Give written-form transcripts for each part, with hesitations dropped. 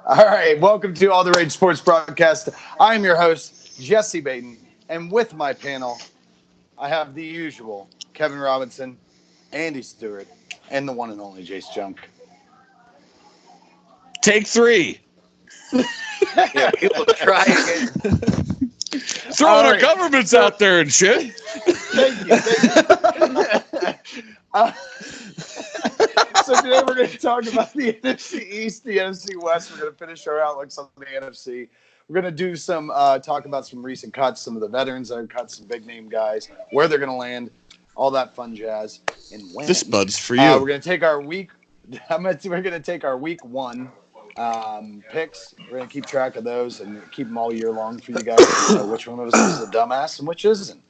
All right, welcome to All the Rage Sports Broadcast. I'm your host, Jesse Baden, and with my panel, I have the usual Kevin Robinson, Andy Stewart, and the one and only Jace Junk. Take three. Yeah, we will try again. Throwing our governments out there and shit. Thank you. So today we're going to talk about the NFC East, the NFC West. We're going to finish our outlooks on the NFC. We're going to do some talk about some recent cuts, some of the veterans that have cut, some big name guys, where they're going to land, all that fun jazz. And when this bud's for you. We're going to take our week. We're going to take our week one picks. We're going to keep track of those and keep them all year long for you guys to know which one of us is a dumbass and which isn't.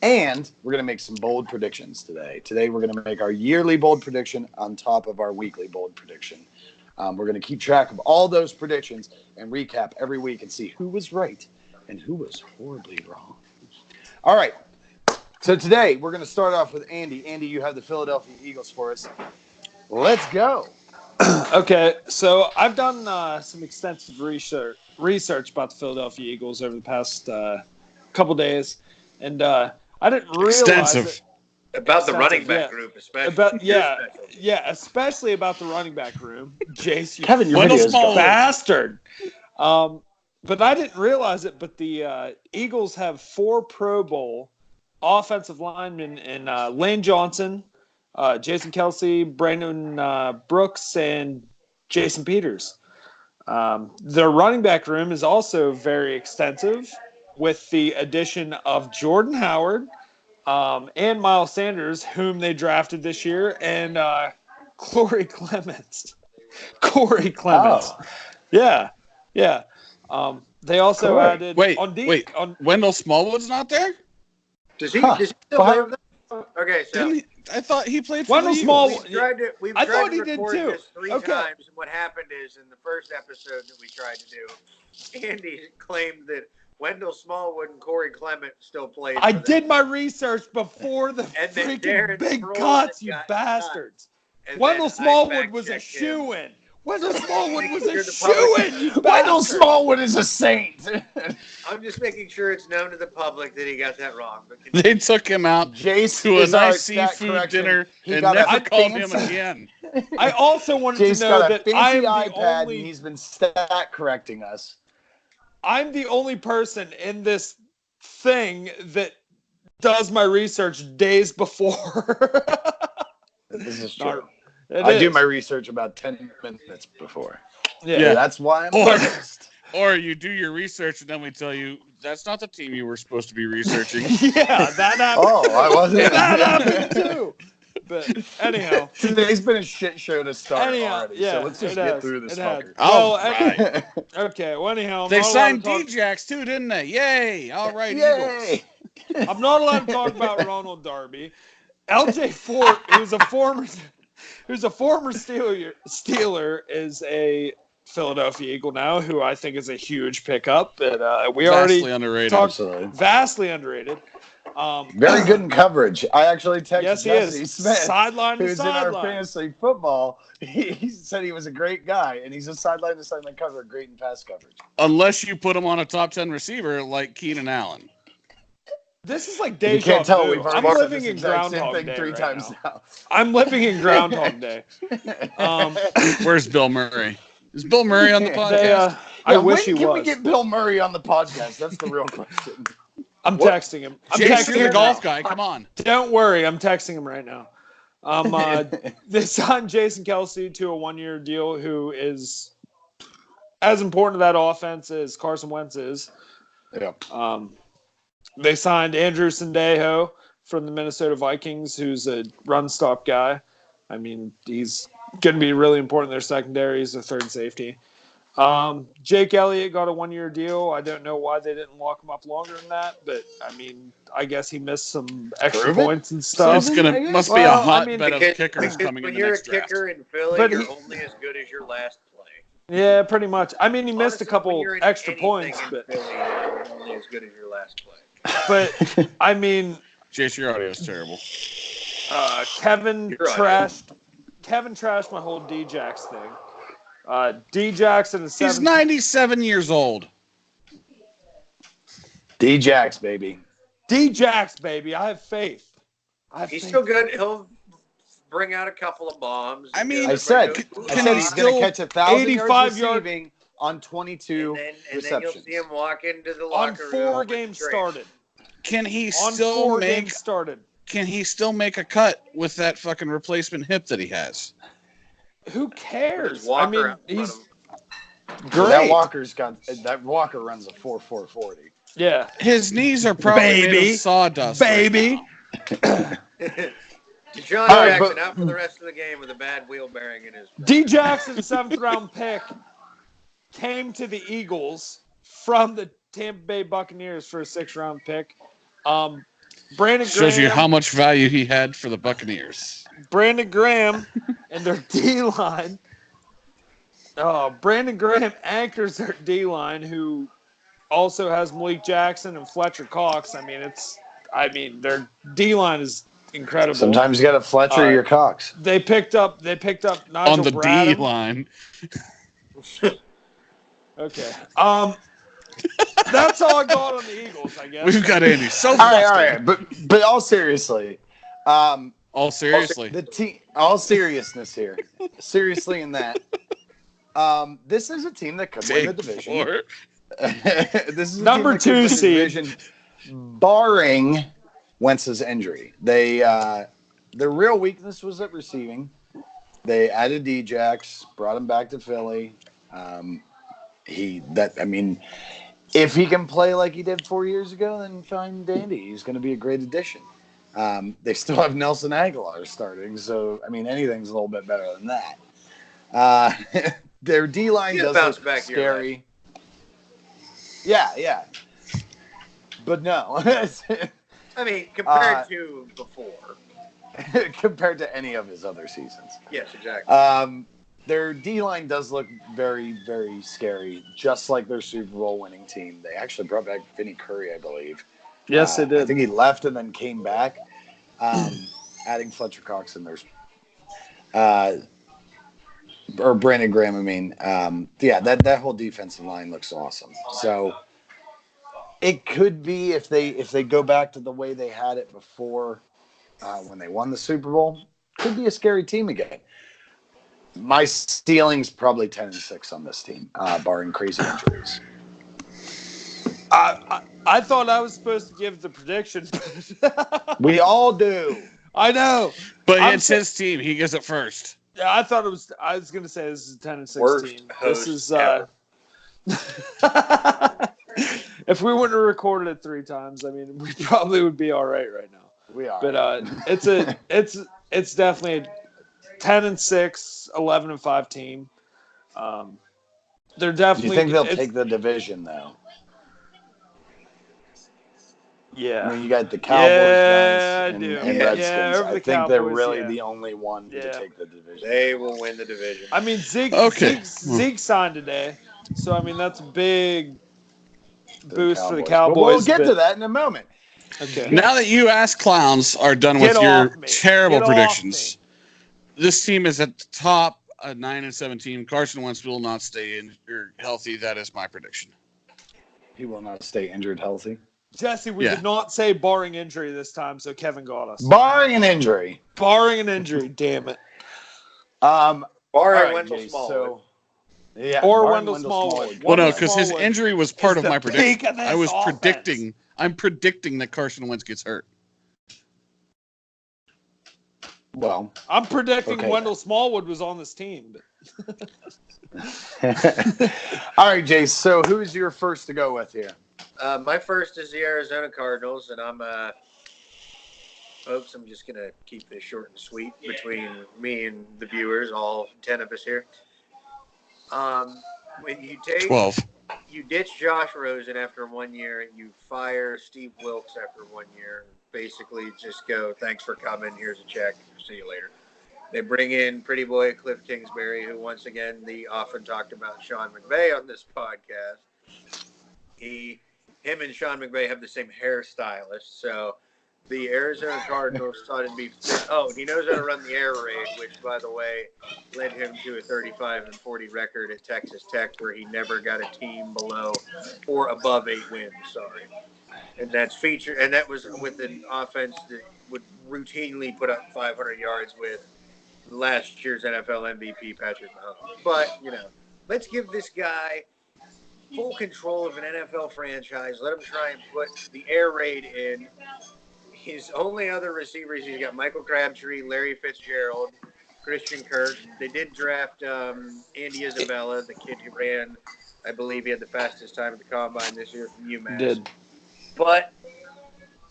And we're going to make some bold predictions today. Today, we're going to make our yearly bold prediction on top of our weekly bold prediction. We're going to keep track of all those predictions and recap every week and see who was right and who was horribly wrong. All right. So today, we're going to start off with Andy. Andy, you have the Philadelphia Eagles for us. Let's go. Okay, so I've done some extensive research about the Philadelphia Eagles over the past couple days, and I didn't realize about the running back group, especially. Especially about the running back room. Jace, you Kevin, your small bastard. But I didn't realize it. But the Eagles have 4 Pro Bowl offensive linemen in Lane Johnson, Jason Kelsey, Brandon Brooks, and Jason Peters. Their running back room is also very extensive, with the addition of Jordan Howard and Miles Sanders, whom they drafted this year, and Corey Clements. Oh. Yeah. They also added... Wendell Smallwood's not there? Does he still play with them? Okay, so... I thought he played for Wendell Smallwood. We've tried to record this 3 times, and what happened is, in the first episode that we tried to do, Andy claimed that Wendell Smallwood and Corey Clement still played. I did my research before the freaking big cuts, you bastards. Wendell Smallwood was a shoo-in. Wendell Smallwood was a shoo-in. Wendell Smallwood is a saint. I'm just making sure it's known to the public that he got that wrong. They took him out Jace to a nice seafood dinner and never called him again. I also wanted Jace to know got that a I'm fancy the iPad only... and he's been stat correcting us. I'm the only person in this thing that does my research days before. This is true. I do my research about 10 minutes before. Yeah, that's why I'm biased. Or you do your research and then we tell you that's not the team you were supposed to be researching. Yeah, that happened. Oh, I wasn't. That happened too. But anyhow, today's been a shit show to start already. Yeah, so let's just get through this fucker. Right. Okay. Well, anyhow, they signed D-Jax too, didn't they? Yay! All right, Eagles. I'm not allowed to talk about Ronald Darby. LJ Fort, who's a former Steeler, is a Philadelphia Eagle now, who I think is a huge pickup. And we already talked. Vastly underrated. Very good in coverage. I actually texted Jesse Smith, sideline who's in our fantasy football. He said he was a great guy, and he's a sideline to sideline cover, great in pass coverage. Unless you put him on a top 10 receiver like Keenan Allen. This is like deja vu. You can't tell we've I'm living in Groundhog Day three times now. I'm living in Groundhog Day. Where's Bill Murray? Is Bill Murray on the podcast? I wish he was. When can we get Bill Murray on the podcast? That's the real question. I'm texting him. Jace, you're the golf guy. Come on. Don't worry. I'm texting him right now. They signed Jason Kelsey to a 1-year deal, who is as important to that offense as Carson Wentz is. Yeah. They signed Andrew Sendejo from the Minnesota Vikings, who's a run-stop guy. I mean, he's going to be really important in their secondary. He's a third safety. Jake Elliott got a 1-year deal. I don't know why they didn't lock him up longer than that, but I mean, I guess he missed some extra points and stuff. So it's must be a hotbed of kickers coming in the next draft. When you're a kicker in Philly, you're only as good as your last play. Yeah, pretty much. I mean, he missed a couple extra points, but you're only as good as your last play. But I mean, Jace, your audio is terrible. Kevin trashed my whole D-Jax thing. D Jackson is He's 97 years old. D-Jax, baby. D-Jax, baby. I have faith. He's still good. He'll bring out a couple of bombs. I mean, I said he's going to catch 1,000 yards receiving on 22 and then you'll see him walk into the on locker room. 4 games started. Can he On still 4 make? games started. Can he still make a cut with that fucking replacement hip that he has? Who cares? Walker I mean, out in front he's of great. That Walker runs a 4.40. Yeah. His knees are probably made of sawdust. Baby. Right Deshaun All right, Jackson out for the rest of the game with a bad wheel bearing in his. D Jackson, 7th round pick, came to the Eagles from the Tampa Bay Buccaneers for a 6th round pick. Brandon Shows Graham, you how much value he had for the Buccaneers. Brandon Graham and their D line. Brandon Graham anchors their D line, who also has Malik Jackson and Fletcher Cox. Their D line is incredible. Sometimes you got to Fletcher your Cox. They picked up Nigel On the Bradham. D line. Okay. That's all I got on the Eagles, I guess. We've got Andy. So All right. But all seriously, all seriously. all seriousness here. Seriously in that. This is a team that could win the division. This is a number team that 2 could win the seed, division, barring Wentz's injury. Their real weakness was at receiving. They added D-Jax, brought him back to Philly. If he can play like he did 4 years ago, then fine dandy. He's going to be a great addition. They still have Nelson Aguilar starting, so anything's a little bit better than that. Their D-line does look scary. Yeah. But no. Compared to before. Compared to any of his other seasons. Yes, exactly. Their D-line does look very, very scary, just like their Super Bowl winning team. They actually brought back Vinny Curry, I believe. Yes, they did. I think he left and then came back, adding Fletcher Cox in there. Or Brandon Graham, that whole defensive line looks awesome. So it could be if they go back to the way they had it before when they won the Super Bowl, could be a scary team again. My ceiling's probably 10-6 on this team, barring crazy injuries. I thought I was supposed to give the prediction. We all do. I know. But it's his team. He gets it first. Yeah, I thought it was. I was going to say this is a 10-6 Worst team. host This is. If we wouldn't have recorded it 3 times, we probably would be all right now. We are. But it's definitely a 10-6, 11-5 team. They're definitely. Do you think they'll take the division though? Yeah. You got the Cowboys, Yeah, guys, I do. and Yeah, Redskins. over the I think they're Cowboys, really yeah. the only one to take the division. They will win the division. Zeke signed today, so that's a big boost for the But Cowboys. we'll get to that in a moment. Okay. Now that you ass clowns are done with Get your off me. terrible Get off predictions, this team is at the top, 9-17. Carson Wentz will not stay healthy. That is my prediction. He will not stay injured healthy. Jesse, we did not say barring injury this time, so Kevin got us. Barring an injury. Barring an injury, damn it. Barring right, Wendell Jay, Smallwood. Or barring Wendell Smallwood. Well, no, because his injury was part of my prediction. I was predicting. I'm predicting that Carson Wentz gets hurt. Well, I'm predicting okay. Wendell Smallwood was on this team. All right, Jay. So who's your first to go with here? My first is the Arizona Cardinals, and folks, I'm just going to keep this short and sweet between me and the viewers, all 10 of us here. When you take 12. You ditch Josh Rosen after 1 year, you fire Steve Wilkes after 1 year, basically just go, thanks for coming, here's a check, see you later. They bring in pretty boy Cliff Kingsbury, who once again, the often talked about Sean McVay on this podcast. Him and Sean McVay have the same hairstylist, so the Arizona Cardinals thought it'd be fit. Oh, he knows how to run the air raid, which, by the way, led him to a 35-40 record at Texas Tech, where he never got a team below or above 8 wins. Sorry, and that was with an offense that would routinely put up 500 yards with last year's NFL MVP Patrick Mahomes. But let's give this guy full control of an NFL franchise. Let him try and put the air raid in. His only other receivers, he's got Michael Crabtree, Larry Fitzgerald, Christian Kirk. They did draft Andy Isabella, the kid who ran, I believe he had the fastest time at the combine this year from UMass. Did. But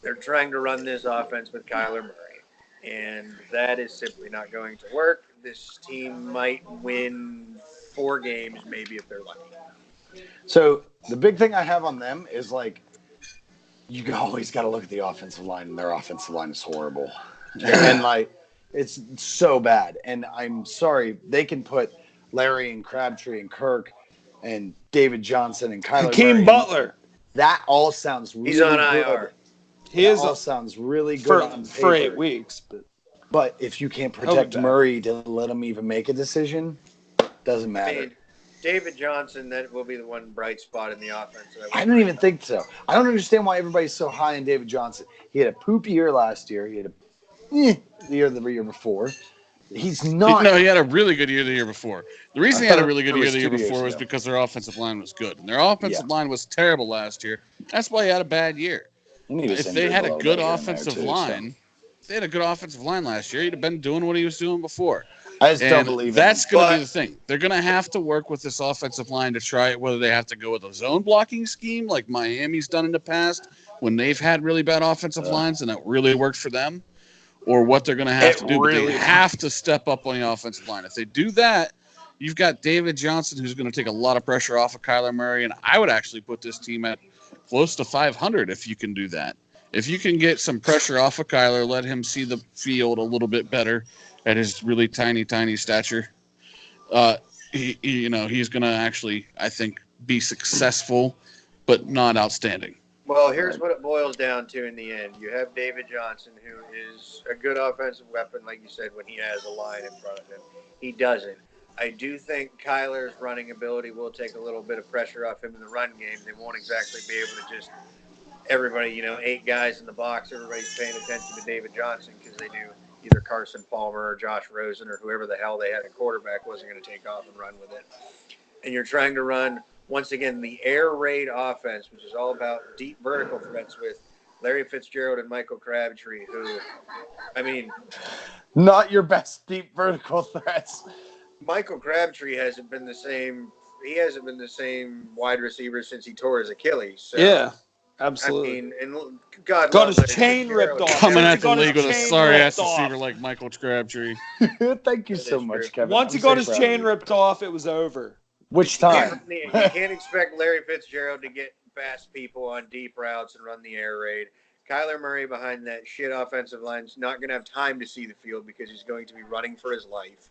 they're trying to run this offense with Kyler Murray, and that is simply not going to work. This team might win 4 games, maybe, if they're lucky. So the big thing I have on them is you always got to look at the offensive line, and their offensive line is horrible. And it's so bad. And I'm sorry, they can put Larry and Crabtree and Kirk and David Johnson and Kyler Hakeem Murray. Butler. That all sounds really He's on good. IR. He is all sounds really good on paper. for 8 weeks. But if you can't protect Murray to let him even make a decision, doesn't matter. I mean, David Johnson, that will be the one bright spot in the offense. I don't even think so. I don't understand why everybody's so high on David Johnson. He had a poop year last year. He had the year before. He's not. No, he had a really good year the year before. The reason he had a really good year the year before was because their offensive line was good. And their offensive line was terrible last year. That's why he had a bad year. If they had a good offensive line, if they had a good offensive line last year, he'd have been doing what he was doing before. I just don't believe that's going to be the thing. They're going to have to work with this offensive line to try it, whether they have to go with a zone blocking scheme like Miami's done in the past when they've had really bad offensive lines and it really worked for them, or what they're going to have to do. But they have to step up on the offensive line. If they do that, you've got David Johnson, who's going to take a lot of pressure off of Kyler Murray, and I would actually put this team at close to 500 if you can do that. If you can get some pressure off of Kyler, let him see the field a little bit better at his really tiny stature, he's going to actually, I think, be successful, but not outstanding. Well, here's what it boils down to in the end. You have David Johnson, who is a good offensive weapon, like you said, when he has a line in front of him. He doesn't. I do think Kyler's running ability will take a little bit of pressure off him in the run game. They won't exactly be able to just everybody, 8 guys in the box, everybody's paying attention to David Johnson because they knew either Carson Palmer or Josh Rosen or whoever the hell they had at quarterback wasn't going to take off and run with it. And you're trying to run, once again, the air raid offense, which is all about deep vertical threats with Larry Fitzgerald and Michael Crabtree, who, not your best deep vertical threats. Michael Crabtree hasn't been the same. He hasn't been the same wide receiver since he tore his Achilles. So. Yeah. Absolutely. And God got his chain ripped off. Coming at the league with a sorry-ass receiver like Michael Crabtree. Thank you so much, Kevin. Once he got his chain ripped off, it was over. Which time? You can't expect Larry Fitzgerald to get past people on deep routes and run the air raid. Kyler Murray behind that shit offensive line is not going to have time to see the field because he's going to be running for his life.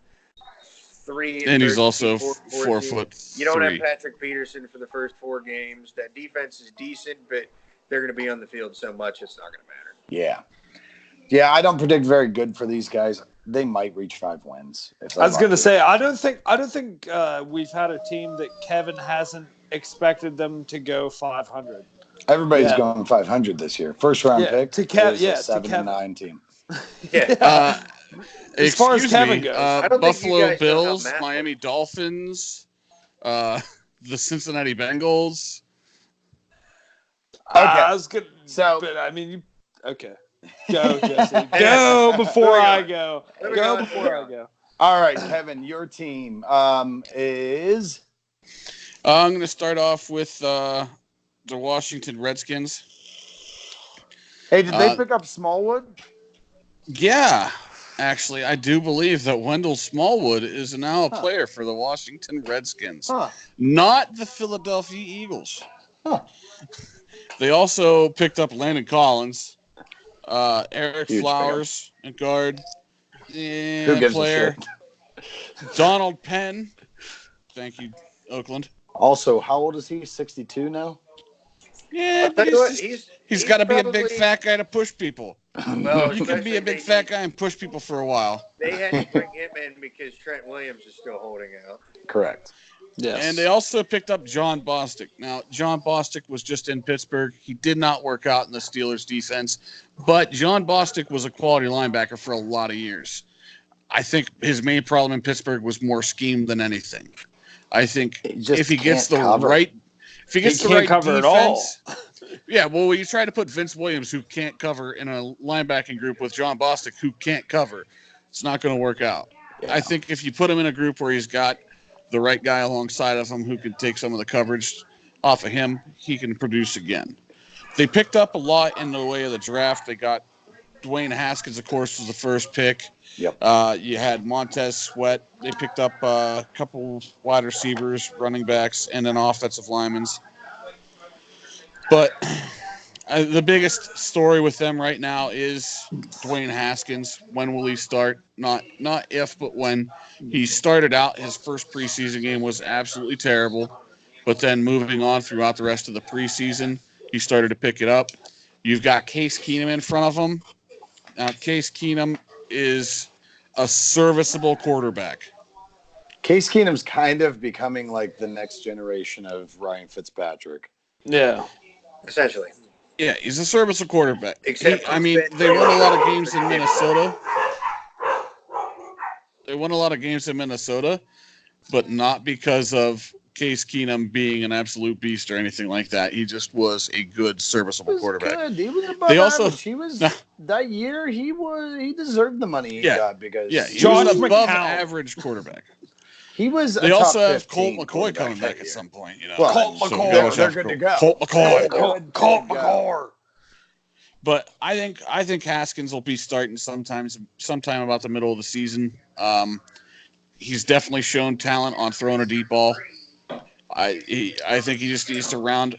And he's also 4 foot. You don't have Patrick Peterson for the first 4 games. That defense is decent, but they're going to be on the field so much it's not going to matter. Yeah, I don't predict very good for these guys. They might reach 5 wins. I was going to say I don't think we've had a team that Kevin hasn't expected them to go 500. Everybody's going 500 this year. First round pick to Kevin. 7-9 team. As far as Kevin goes, Buffalo Bills, Miami Dolphins, the Cincinnati Bengals. Okay. I was good. So, but okay. Go, Jesse. Go before I go. Go before I go. All right, Kevin, your team is. I'm going to start off with the Washington Redskins. Hey, did they pick up Smallwood? Yeah. Actually, I do believe that Wendell Smallwood is now a player for the Washington Redskins, not the Philadelphia Eagles. They also picked up Landon Collins, Eric Flowers, and guard, Who gives player, a shit? Donald Penn. Thank you, Oakland. Also, how old is he? 62 now? Yeah, but he's got to be a big fat guy to push people. Well, You can be a big fat guy and push people for a while. They had to bring him in because Trent Williams is still holding out. Correct. Yes. And they also picked up John Bostic. Now, John Bostic was just in Pittsburgh. He did not work out in the Steelers' defense, but John Bostic was a quality linebacker for a lot of years. I think his main problem in Pittsburgh was more scheme than anything. I think if he gets the right, if he gets the right cover defense, at all. yeah. Well, you try to put Vince Williams, who can't cover, in a linebacking group with John Bostic, who can't cover, it's not going to work out. Yeah. I think if you put him in a group where he's got the right guy alongside of him who can take some of the coverage off of him, he can produce again. They picked up a lot in the way of the draft. They got Dwayne Haskins, of course, was the first pick. Yep. You had Montez Sweat. They picked up a couple wide receivers, running backs, and then offensive linemen. But the biggest story with them right now is Dwayne Haskins. When will he start? Not if, but when. He started out, his first preseason game was absolutely terrible. But then moving on throughout the rest of the preseason, he started to pick it up. You've got Case Keenum in front of him. Now, Case Keenum is a serviceable quarterback. Case Keenum's kind of becoming like the next generation of Ryan Fitzpatrick. Yeah. Essentially. Yeah, he's a serviceable quarterback. Except I mean, they won a lot of games in Minnesota. They won a lot of games in Minnesota, but not because of Case Keenum being an absolute beast or anything like that. He just was a good, serviceable quarterback. Good. He was above average. He was that year. He deserved the money he got because he Josh was an above McCown. average quarterback. He was. They also have Colt McCoy quarterback coming that back year. at some point. You know, Well, Colt So McCoy. we always They're have good to go. Colt McCoy. Colt McCoy. But I think Haskins will be starting sometime about the middle of the season. He's definitely shown talent on throwing a deep ball. I think he just needs to round.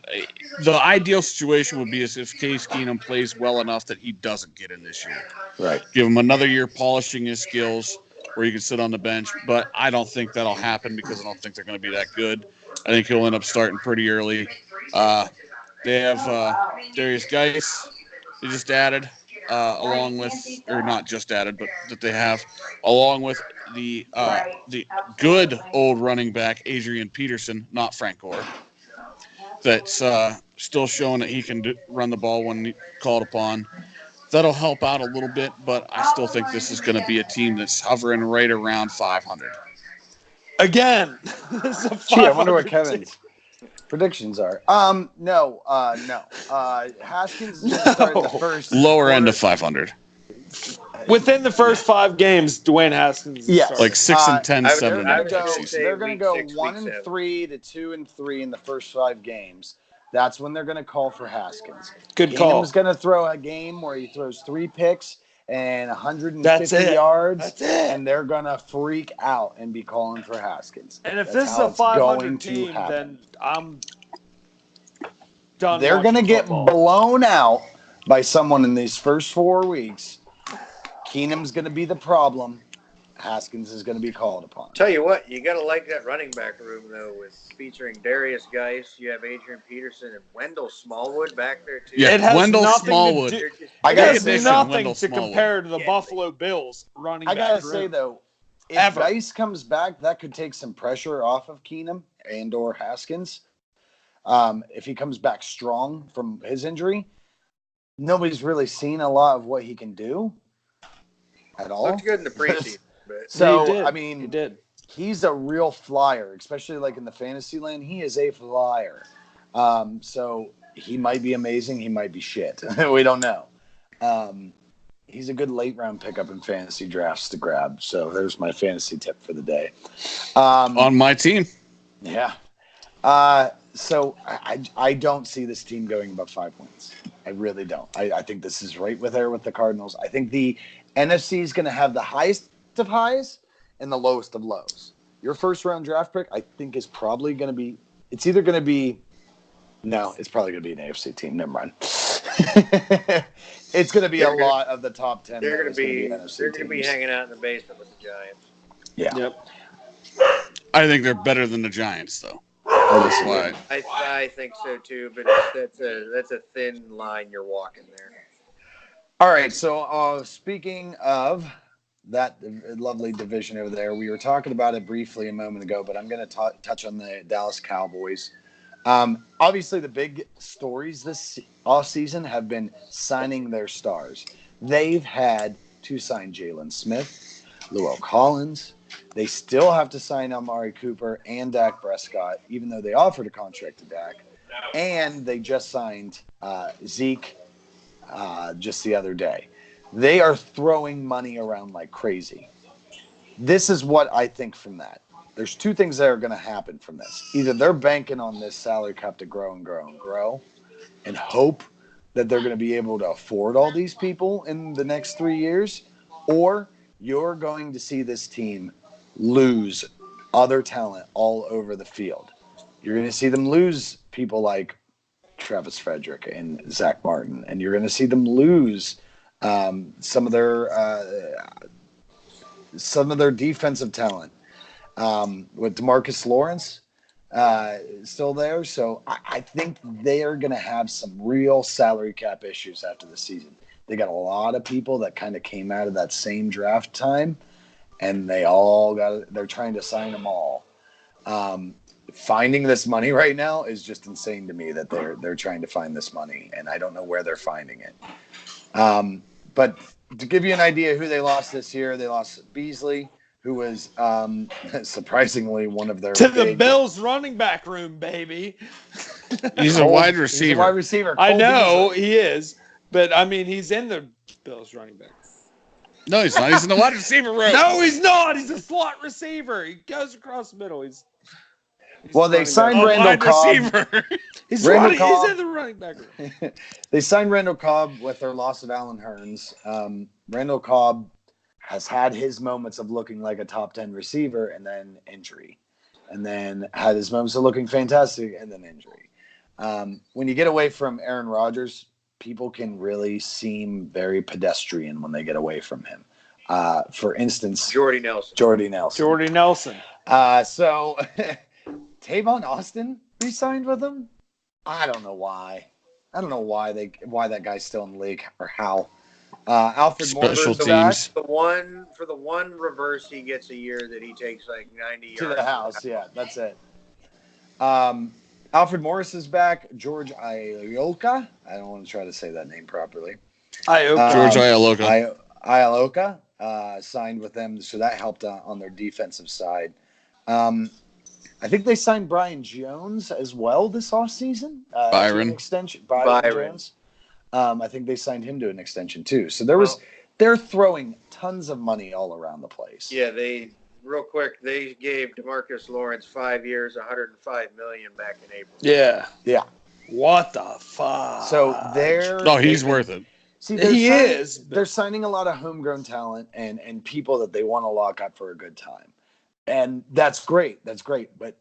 The ideal situation would be as if Case Keenum plays well enough that he doesn't get in this year. Right. Give him another year polishing his skills where he can sit on the bench. But I don't think that'll happen because I don't think they're going to be that good. I think he'll end up starting pretty early. They have Darius Geis. They just added, along with, or not just added, but that they have, along with the good old running back Adrian Peterson, not Frank Gore. That's still showing that he can run the ball when called upon. That'll help out a little bit, but I still think this is going to be a team that's hovering right around 500. Again. This is a Gee, I wonder what 500 Kevin's predictions are. No. Haskins is going to start the first Lower end of 500. Within the first 5 games, Dwayne Haskins. Yes. Like 6 and 10, I would 7 go- I and would 8 go- season. They're going to week go 6, 1 week 7. and 3 to 2 and 3 in the first 5 games. That's when they're going to call for Haskins. Good call. Keenum's going to throw a game where he throws 3 picks and 150 That's it. yards. That's it. And they're going to freak out and be calling for Haskins. And if That's this is how a it's going 500 to team, happen. then I'm done. They're going to watching get football. blown out by someone in these first 4 weeks. Keenum's going to be the problem. Haskins is going to be called upon. Tell you what, you got to like that running back room, though, with featuring Darius Geis. You have Adrian Peterson and Wendell Smallwood back there, too. Yeah, It has Wendell nothing to Smallwood. do- They're just- I It gotta has say, nothing Wendell to Smallwood. compare to the Yeah. Buffalo Bills running I back gotta room. say though, if Ever. Geis comes back, that could take some pressure off of Keenum and or Haskins. If he comes back strong from his injury, nobody's really seen a lot of what he can do at all. Looked good in the preseason, but So He did. I He mean, did. he's a real flyer, especially like in the fantasy land. He is a flyer. So he might be amazing. He might be shit. We don't know. He's a good late round pickup in fantasy drafts to grab. So there's my fantasy tip for the day. On my team. Yeah. So I don't see this team going above 5 wins. I really don't. I think this is right with there with the Cardinals. I think the NFC is going to have the highest of highs and the lowest of lows. Your first round draft pick, I think, is probably going to be. It's either going to be. No, it's probably going to be an AFC team. Never mind. It's going to be a lot of the top 10. they're going is to gonna be NFC they're going to be teams. hanging out in the basement with the Giants. Yeah. Yep. I think they're better than the Giants, though. I That's disagree. why. I think so too, but that's a thin line you're walking there. All right. So speaking of that lovely division over there, we were talking about it briefly a moment ago, but I'm going to touch on the Dallas Cowboys. Obviously, the big stories this offseason have been signing their stars. They've had to sign Jalen Smith, Lowell Collins. They still have to sign Amari Cooper and Dak Prescott, even though they offered a contract to Dak. And they just signed Zeke just the other day. They are throwing money around like crazy. This is what I think from that. There's two things that are going to happen from this. Either they're banking on this salary cap to grow and grow and grow and hope that they're going to be able to afford all these people in the next 3 years, or you're going to see this team lose other talent all over the field. You're going to see them lose people like Travis Frederick and Zach Martin, and you're going to see them lose some of their defensive talent with DeMarcus Lawrence still there. So I think they are going to have some real salary cap issues after the season. They got a lot of people that kind of came out of that same draft time, and they're trying to sign them all. Finding this money right now is just insane to me that they're trying to find this money, and I don't know where they're finding it. But to give you an idea who they lost this year, they lost Beasley, who was surprisingly one of their the Bills running back room, baby. He's a wide receiver. He's a wide receiver. I know he is, but I mean he's in the Bills running back. No, he's not. He's in the wide receiver room. No, he's not. He's a slot receiver. He goes across the middle. He's they signed Randall Cobb. He's in the running back room. They signed Randall Cobb with their loss of Allen Hurns. Randall Cobb has had his moments of looking like a top 10 receiver and then injury, and then had his moments of looking fantastic and then injury. When you get away from Aaron Rodgers, people can really seem very pedestrian when they get away from him. For instance, Jordy Nelson. So Tavon Austin re-signed with them. I don't know why. why that guy's still in the league or how. Alfred Morris Special teams. For the one reverse he gets a year that he takes like 90 yards to the house. Yeah, that's it. Alfred Morris is back. George Iloka. I don't want to try to say that name properly. George Iloka. Iloka signed with them, so that helped on their defensive side. I think they signed Brian Jones as well this offseason. Byron. Extension. Byron Jones. I think they signed him to an extension too. So they're throwing tons of money all around the place. Yeah, they gave DeMarcus Lawrence 5 years, $105 million back in April. Yeah. What the fuck? So he's worth it. See, is. They're signing a lot of homegrown talent and people that they want to lock up for a good time. And that's great. But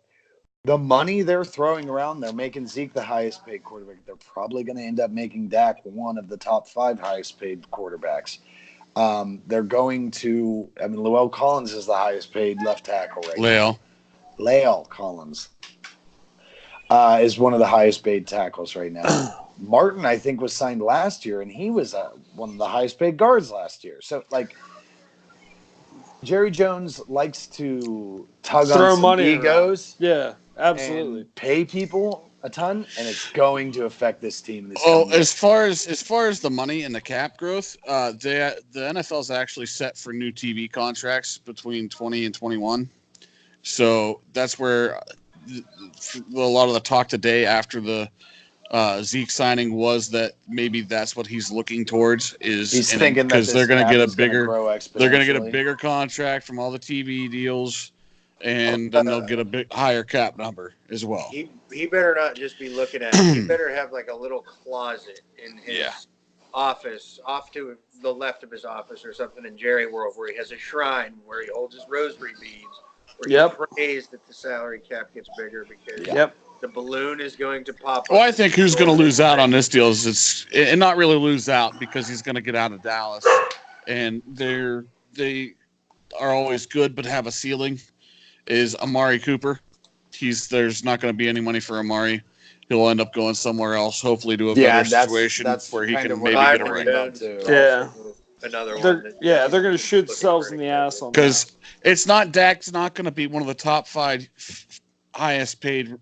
the money they're throwing around, they're making Zeke the highest paid quarterback. They're probably going to end up making Dak one of the top 5 highest paid quarterbacks. They're going to, Lowell Collins is the highest paid left tackle right now. Lowell Collins is one of the highest paid tackles right now. Martin, I think, was signed last year, and he was one of the highest paid guards last year. So, Jerry Jones likes to tug on some money egos. Around. Yeah, absolutely. And pay people a ton, and it's going to affect this team. As far as the money and the cap growth, the NFL is actually set for new TV contracts between 20 and 21. So that's where a lot of the talk today after the Zeke signing was that maybe that's what he's looking towards. He's thinking because they're going to get a bigger contract from all the TV deals, and then they'll get a big higher cap number as well. He better not just be looking at it. He better have like a little closet in his office, off to the left of his office or something in Jerry World, where he has a shrine where he holds his rosary beads, where he prays that the salary cap gets bigger because the balloon is going to pop up. Well, I think who's going to lose out on this deal is and not really lose out because he's going to get out of Dallas, and they are always good but have a ceiling. Is Amari Cooper? There's not going to be any money for Amari, he'll end up going somewhere else, hopefully to a Yeah, better situation that's where he kind can of what maybe I'm get a worried ring. about too. Yeah. Another one. They're going to shoot themselves in the ass on that. Because it's not Dak's not going to be one of the top 5 highest paid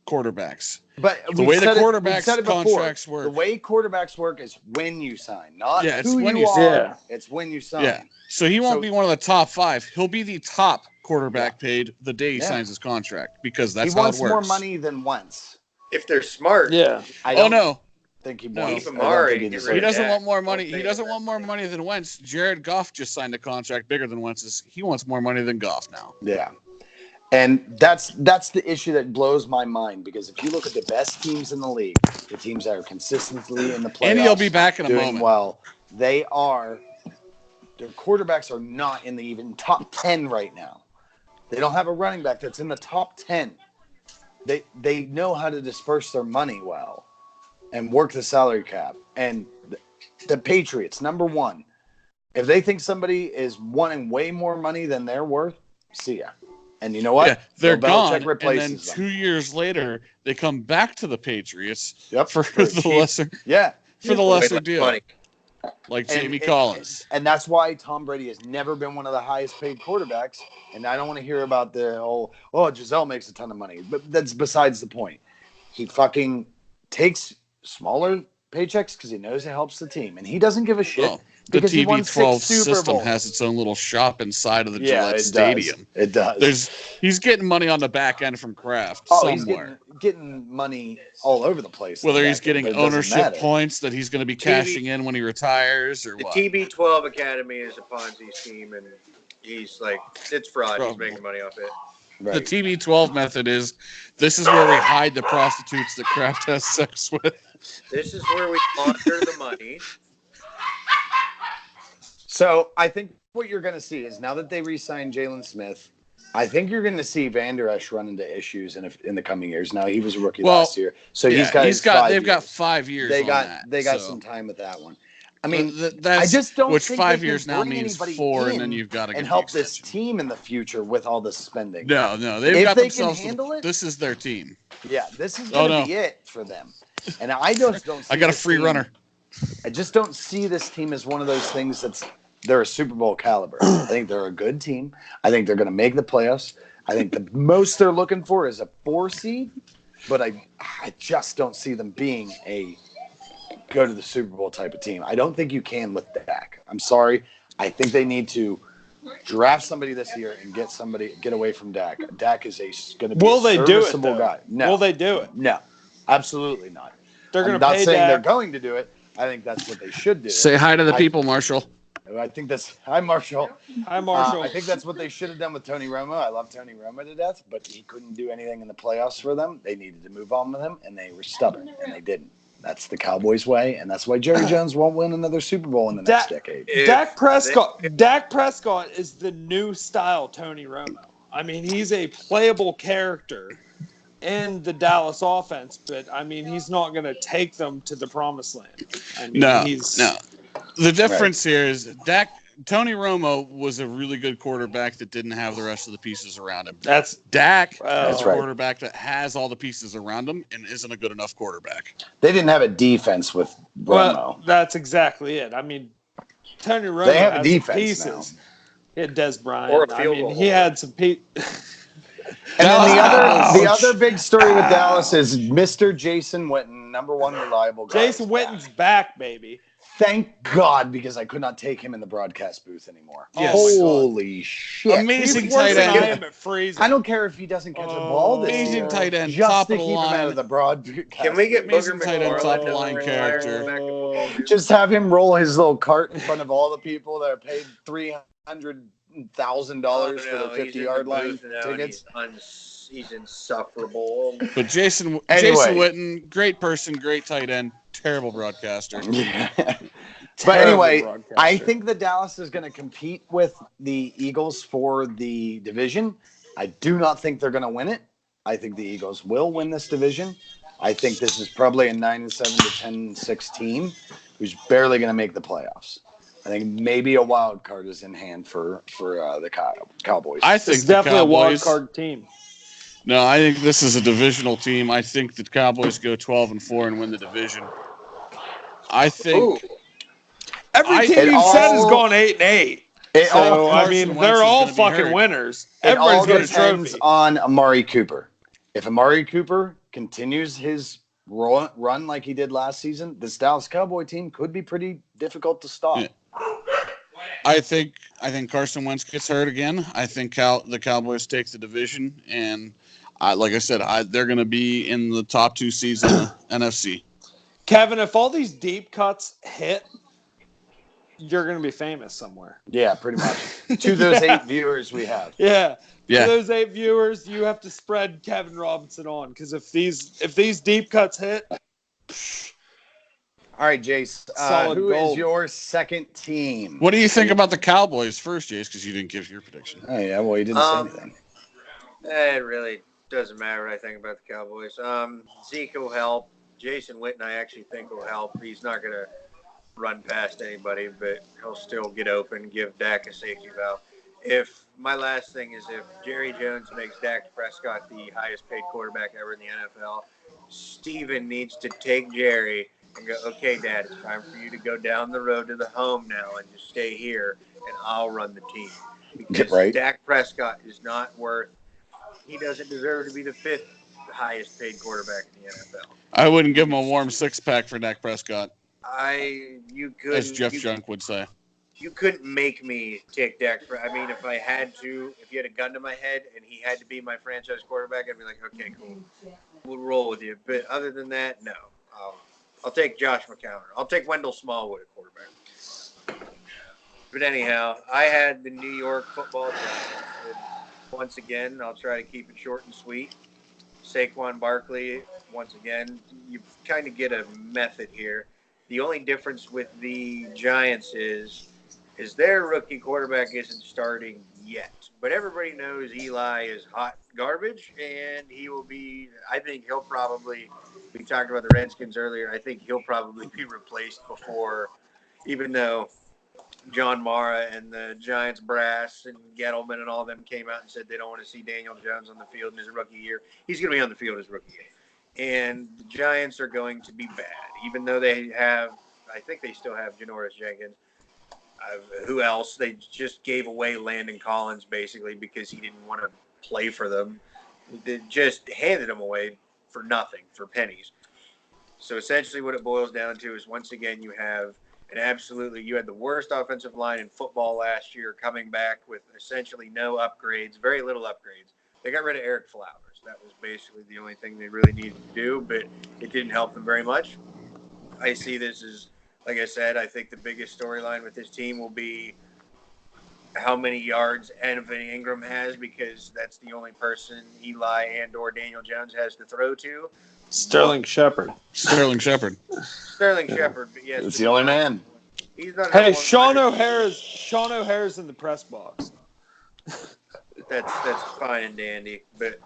quarterbacks. But The way the we've quarterbacks said it before. contracts work. The way quarterbacks work is when you sign, not Yeah, it's who when you you are. sign. Yeah. It's when you sign. Yeah. So he won't So- be one of the top 5. He'll be the top quarterback paid the day he Yeah. signs his contract because that's he how wants it works. more money than Wentz. If they're smart. Yeah. I Oh don't no, think he No. wants. Keep him I don't Murray, think he get deserves rid he of it. doesn't Dak. want more money. Don't He pay doesn't him want that more thing. money than Wentz. Jared Goff just signed a contract bigger than Wentz's. He wants more money than Goff now. Yeah. And that's the issue that blows my mind because if you look at the best teams in the league, the teams that are consistently in the playoffs, And he'll be back in a doing moment. well, their quarterbacks are not in the even top 10 right now. They don't have a running back that's in the top 10. They know how to disperse their money well and work the salary cap. And the Patriots, number one, if they think somebody is wanting way more money than they're worth, see ya. And you know what? Yeah, they're Bill Belichick gone, and then replaces 2 them. years later, they come back to the Patriots Yep, for for the cheap. lesser Yeah. for the Way lesser less deal, money. like And- Jamie and- Collins. And that's why Tom Brady has never been one of the highest paid quarterbacks. And I don't want to hear about the whole, Giselle makes a ton of money. But that's besides the point. He fucking takes smaller paychecks because he knows it helps the team. And he doesn't give a shit. Well, the because he won TB12 6 Super system Bowls. has its own little shop inside of the Yeah, Gillette it Stadium. does. It does. He's getting money on the back end from Kraft He's somewhere. getting money all over the place. Whether he's Back end, getting but it doesn't ownership matter. points that he's going to be cashing in when he retires or The what. TB12 Academy is a Ponzi scheme, and he's like, it's fraud. He's Probably. making money off it. The Right. TB12 method is this is where we hide the prostitutes that Kraft has sex with. This is where we launder the money. So I think what you're going to see is now that they re-signed Jalen Smith, I think you're going to see Van Der Esch run into issues in the coming years. Now he was a rookie last year, so Yeah, he's got they've got years. 5 years. They on got that, they got so. some time with that one. I mean, That's, I just don't which think 5 they years can now bring means anybody 4, in and then you've got to get and the help this extension. team in the future with all this spending. No, they've If got they can themselves. handle it- This is their team. Yeah, this is Oh, going to no. be it for them. And I just don't. See I got a this free team- runner. I just don't see this team as one of those things they're a Super Bowl caliber. I think they're a good team. I think they're going to make the playoffs. I think the most they're looking for is a 4 seed, but I just don't see them being a go to the Super Bowl type of team. I don't think you can with Dak. I'm sorry. I think they need to draft somebody this year and get away from Dak. Dak is going to be Will a they do it, serviceable though? guy. No, Will they do it? no, absolutely not. They're I'm going to not pay saying they're Dak. going to do it. I think that's what they should do. Say hi to the I- people, Marshall. I think that's hi Marshall. Hi, Marshall. I think that's what they should have done with Tony Romo. I love Tony Romo to death, but he couldn't do anything in the playoffs for them. They needed to move on with him, and they were stubborn, and they didn't. That's the Cowboys' way, and that's why Jerry Jones won't win another Super Bowl in the next decade. If Dak Prescott is the new style Tony Romo. I mean, he's a playable character in the Dallas offense, but I mean, he's not going to take them to the promised land. I mean, No. he's The difference here is Tony Romo was a really good quarterback that didn't have the rest of the pieces around him. That's Dak That's is a right. quarterback that has all the pieces around him and isn't a good enough quarterback. They didn't have a defense with Romo. well, that's exactly it. I mean, Tony Romo They have a had defense some pieces. He had Des Bryant. Or a I field mean, goal. he had some pieces. And then the Ouch. other big story with Dallas is Mr. Jason Witten, number one reliable guy. Jason is back. Witten's back, baby. Thank God, because I could not take him in the broadcast booth anymore. Yes. Holy shit! Amazing He's worse tight than I end. am at freezing. I don't care if he doesn't catch a ball this Amazing year. tight end, just top to of the keep him out line. of the broadcast. Can we get Amazing Booger tight end, McFarland top of to line retire character. back to football, too? Just have him roll his little cart in front of all the people that are paid $300,000 for the 50-yard line tickets. He's insufferable. But Jason Anyway. Witten, great person, great tight end, terrible broadcaster. Yeah. But Terrible anyway, broadcaster. I think that Dallas is going to compete with the Eagles for the division. I do not think they're going to win it. I think the Eagles will win this division. I think this is probably a 9-7 to 10-6 team who's barely going to make the playoffs. I think maybe a wild card is in hand for the Cowboys. I think it's the definitely a wild Cowboys, card team. No, I think this is a divisional team. I think the Cowboys go 12-4 and win the division. I think Ooh, Every team It you've said has all- gone 8-8. It all So I Carson mean, Wentz they're is all gonna be fucking hurt. winners. It Everybody's all got a depends trophy. on Amari Cooper. If Amari Cooper continues his run like he did last season, this Dallas Cowboy team could be pretty difficult to stop. Yeah. I think Carson Wentz gets hurt again. I think the Cowboys take the division, and like I said, they're going to be in the top 2 seeds in the NFC. Kevin, if all these deep cuts hit, you're going to be famous somewhere. Yeah, pretty much. To those Yeah. 8 viewers we have. Yeah. Yeah. To those 8 viewers, you have to spread Kevin Robinson on because if these deep cuts hit, All right, Jace. Solid Who is gold. your second team? What do you think about the Cowboys first, Jace? Because you didn't give your prediction. Oh, yeah, well, you didn't say anything. it really doesn't matter what I think about the Cowboys. Zeke will help. Jason Witten, I actually think will help. He's not going to run past anybody, but he'll still get open, give Dak a safety valve. My last thing is if Jerry Jones makes Dak Prescott the highest paid quarterback ever in the NFL, Steven needs to take Jerry and go, okay, Dad, it's time for you to go down the road to the home now and just stay here, and I'll run the team. Because Right. Dak Prescott is not worth – he doesn't deserve to be the 5th highest paid quarterback in the NFL. I wouldn't give him a warm 6-pack for Dak Prescott, As as Jeff Junk would say. You couldn't make me take Dak. I mean, if you had a gun to my head and he had to be my franchise quarterback, I'd be like, okay, cool, we'll roll with you. But other than that, no. I'll take Josh McCown. I'll take Wendell Smallwood at quarterback. But anyhow, I had the New York Football Giants. Once again, I'll try to keep it short and sweet. Saquon Barkley, once again, you kind of get a method here. The only difference with the Giants is their rookie quarterback isn't starting yet. But everybody knows Eli is hot garbage, and he will be – I think he'll probably – we talked about the Redskins earlier. I think he'll probably be replaced before – even though John Mara and the Giants brass and Gettleman and all of them came out and said they don't want to see Daniel Jones on the field in his rookie year. He's going to be on the field his rookie year. And the Giants are going to be bad, even though they have – I think they still have Janoris Jenkins. Who else? They just gave away Landon Collins basically because he didn't want to play for them. They just handed him away for nothing, for pennies. So essentially what it boils down to is once again you have you had the worst offensive line in football last year coming back with essentially no upgrades, very little upgrades. They got rid of Eric Flowers. That was basically the only thing they really needed to do, but it didn't help them very much. I see this as, like I said, I think the biggest storyline with this team will be how many yards Evan Ingram has, because that's the only person Eli and or Daniel Jones has to throw to. Sterling Shepard. Sterling Shepard. But yes. It's the only man. He's not Hey, Sean O'Hara's in the press box. That's fine and dandy, but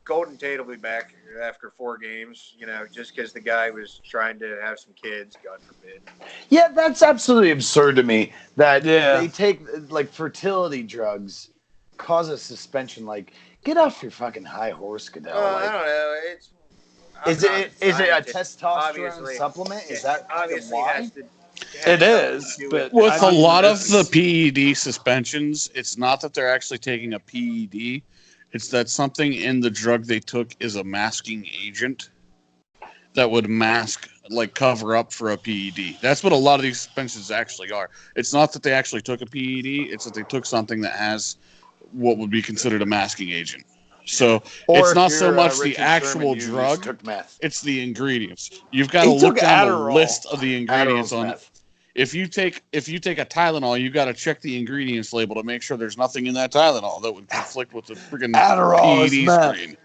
Golden Tate will be back after 4 games. Just because the guy was trying to have some kids, God forbid. Yeah, that's absolutely absurd to me that Yeah. they take like fertility drugs, cause a suspension. Like, get off your fucking high horse, Goodell. I Like, don't know. is it a scientist. testosterone Obviously, supplement? Is that kind of obviously why? has to? It is, but With I a mean, lot of this the is- PED suspensions, it's not that they're actually taking a PED. It's that something in the drug they took is a masking agent that would mask, like cover up for a PED. That's what a lot of these suspensions actually are. It's not that they actually took a PED. It's that they took something that has what would be considered a masking agent. So Or it's if not so you're, much the Richard actual Sherman, you drug. took meth. It's the ingredients. You've got to He look took down Adderall. the list of the ingredients Adderall's on meth. If you take a Tylenol, you got to check the ingredients label to make sure there's nothing in that Tylenol that would conflict with the freaking Adderall is PED meth. screen.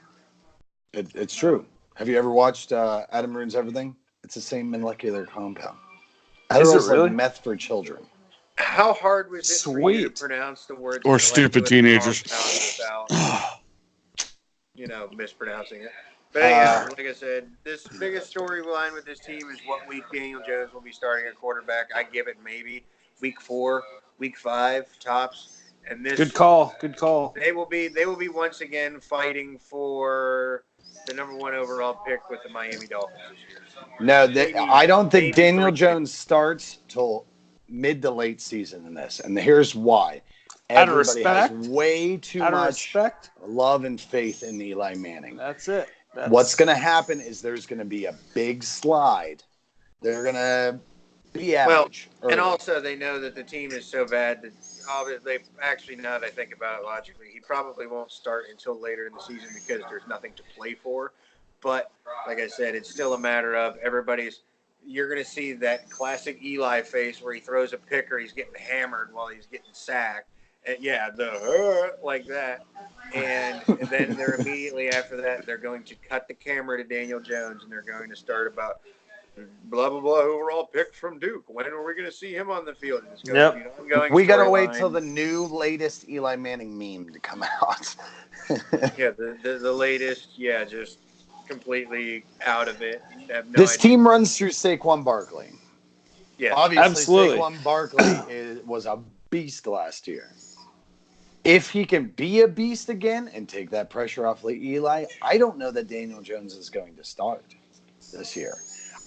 It's true. Have you ever watched Adam Ruins Everything? It's the same molecular compound. Is it Adderall's really? like meth for children. How hard was it for you to Sweet. pronounce the words Or stupid molecular teenagers. compound without, mispronouncing it? But anyhow, like I said, this biggest storyline with this team is what week Daniel Jones will be starting at quarterback. I give it maybe week 4, week 5 tops. And this Good call. Good call. They will be once again fighting for the number 1 overall pick with the Miami Dolphins this year. No, I don't think maybe Daniel 3 Jones starts till mid to late season in this, and here's why. Out of Everybody has respect? way too Out of much respect? love and faith in Eli Manning. That's it. What's going to happen is there's going to be a big slide. They're going to be average. And also they know that the team is so bad that they actually, now that I think about it logically, he probably won't start until later in the season because there's nothing to play for. But like I said, it's still a matter of you're going to see that classic Eli face where he throws a pick or he's getting hammered while he's getting sacked. And like that. And then they're immediately after that, they're going to cut the camera to Daniel Jones and they're going to start about blah, blah, blah, overall pick from Duke. When are we going to see him on the field? We got to wait till the new latest Eli Manning meme to come out. Yeah, the latest, just completely out of it. This team runs through Saquon Barkley. Yeah, obviously, absolutely. Saquon Barkley was a beast last year. If he can be a beast again and take that pressure off Eli, I don't know that Daniel Jones is going to start this year.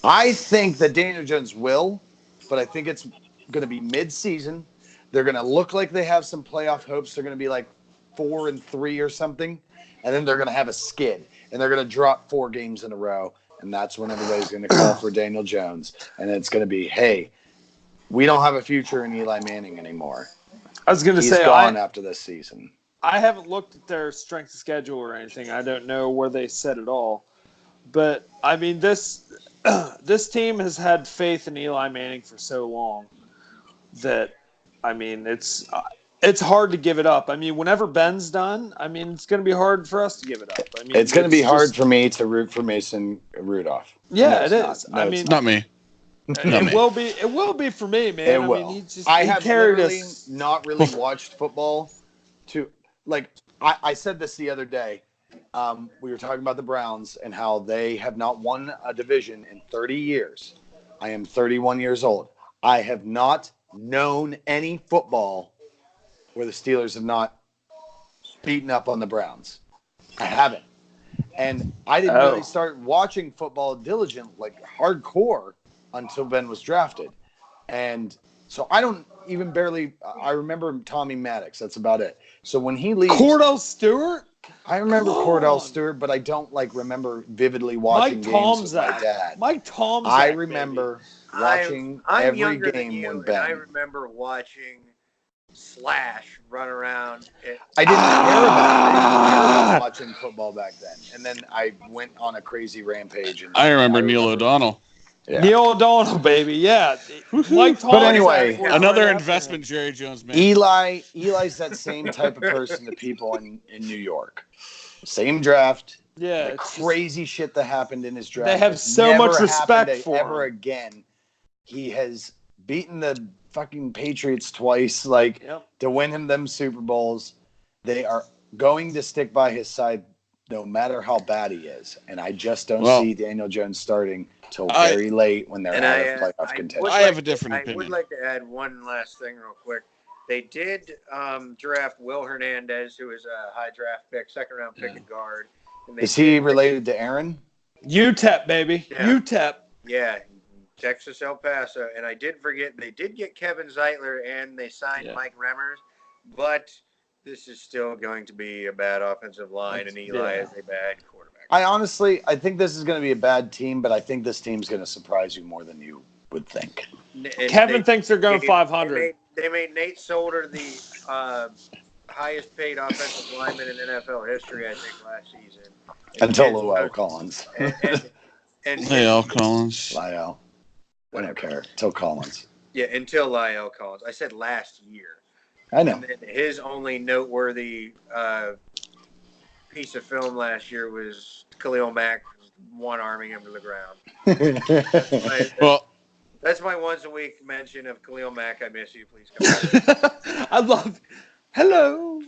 I think that Daniel Jones will, but I think it's going to be mid-season. They're going to look like they have some playoff hopes. They're going to be like 4-3 or something, and then they're going to have a skid, and they're going to drop 4 games in a row, and that's when everybody's going to call for Daniel Jones, and it's going to be, hey, we don't have a future in Eli Manning anymore. I was going to say, he's gone after this season. I haven't looked at their strength of schedule or anything. I don't know where they set it all. But, I mean, this team has had faith in Eli Manning for so long that, I mean, it's hard to give it up. I mean, whenever Ben's done, I mean, it's going to be hard for us to give it up. I mean, it's going to be hard for me to root for Mason Rudolph. Yeah, it is. I mean, it's not me. It will be for me, man. It will. I have literally not really watched football I said this the other day. We were talking about the Browns and how they have not won a division in 30 years. I am 31 years old. I have not known any football where the Steelers have not beaten up on the Browns. I haven't. And I didn't really start watching football diligent, like hardcore, until Ben was drafted. And so I don't even I remember Tommy Maddox. That's about it. So when he leaves. Cordell Stewart? I remember Cordell Stewart, but I don't remember vividly watching games with my dad. Mike Tomczak. I remember watching every game when Ben. I remember watching Slash run around. I didn't care about watching football back then, and then I went on a crazy rampage. And I remember Neil O'Donnell. Yeah. Neil O'Donnell, baby, yeah. Mike Tomczak. But anyway, another investment Jerry Jones made. Eli's that same type of person to people in New York. Same draft. Yeah, the crazy shit that happened in his draft. They have so much respect for him. Ever again, he has beaten the fucking Patriots twice, to win him them Super Bowls. They are going to stick by his side no matter how bad he is. And I just don't see Daniel Jones starting till very late when they're out of playoff contention. I have a different opinion. I would like to add one last thing real quick. They did draft Will Hernandez, who is a high draft pick, second-round pick at guard. Is he related to Aaron? UTEP, baby. Yeah. UTEP. Yeah, Texas El Paso. And I did forget, they did get Kevin Zeitler, and they signed Mike Remmers. But this is still going to be a bad offensive line, and Eli is a bad quarterback. I think this is going to be a bad team, but I think this team's going to surprise you more than you would think. Kevin thinks they're going 500. They made Nate Solder the highest paid offensive lineman in NFL history, I think, last season. Until La'el Collins. La'el Collins. La'el. I don't care. Until Collins. Yeah, until La'el Collins. I said last year. I know. And his only noteworthy piece of film last year was Khalil Mack one-arming him to the ground. Well, that's my once-a-week mention of Khalil Mack. I miss you. Please come back. I love. Hello.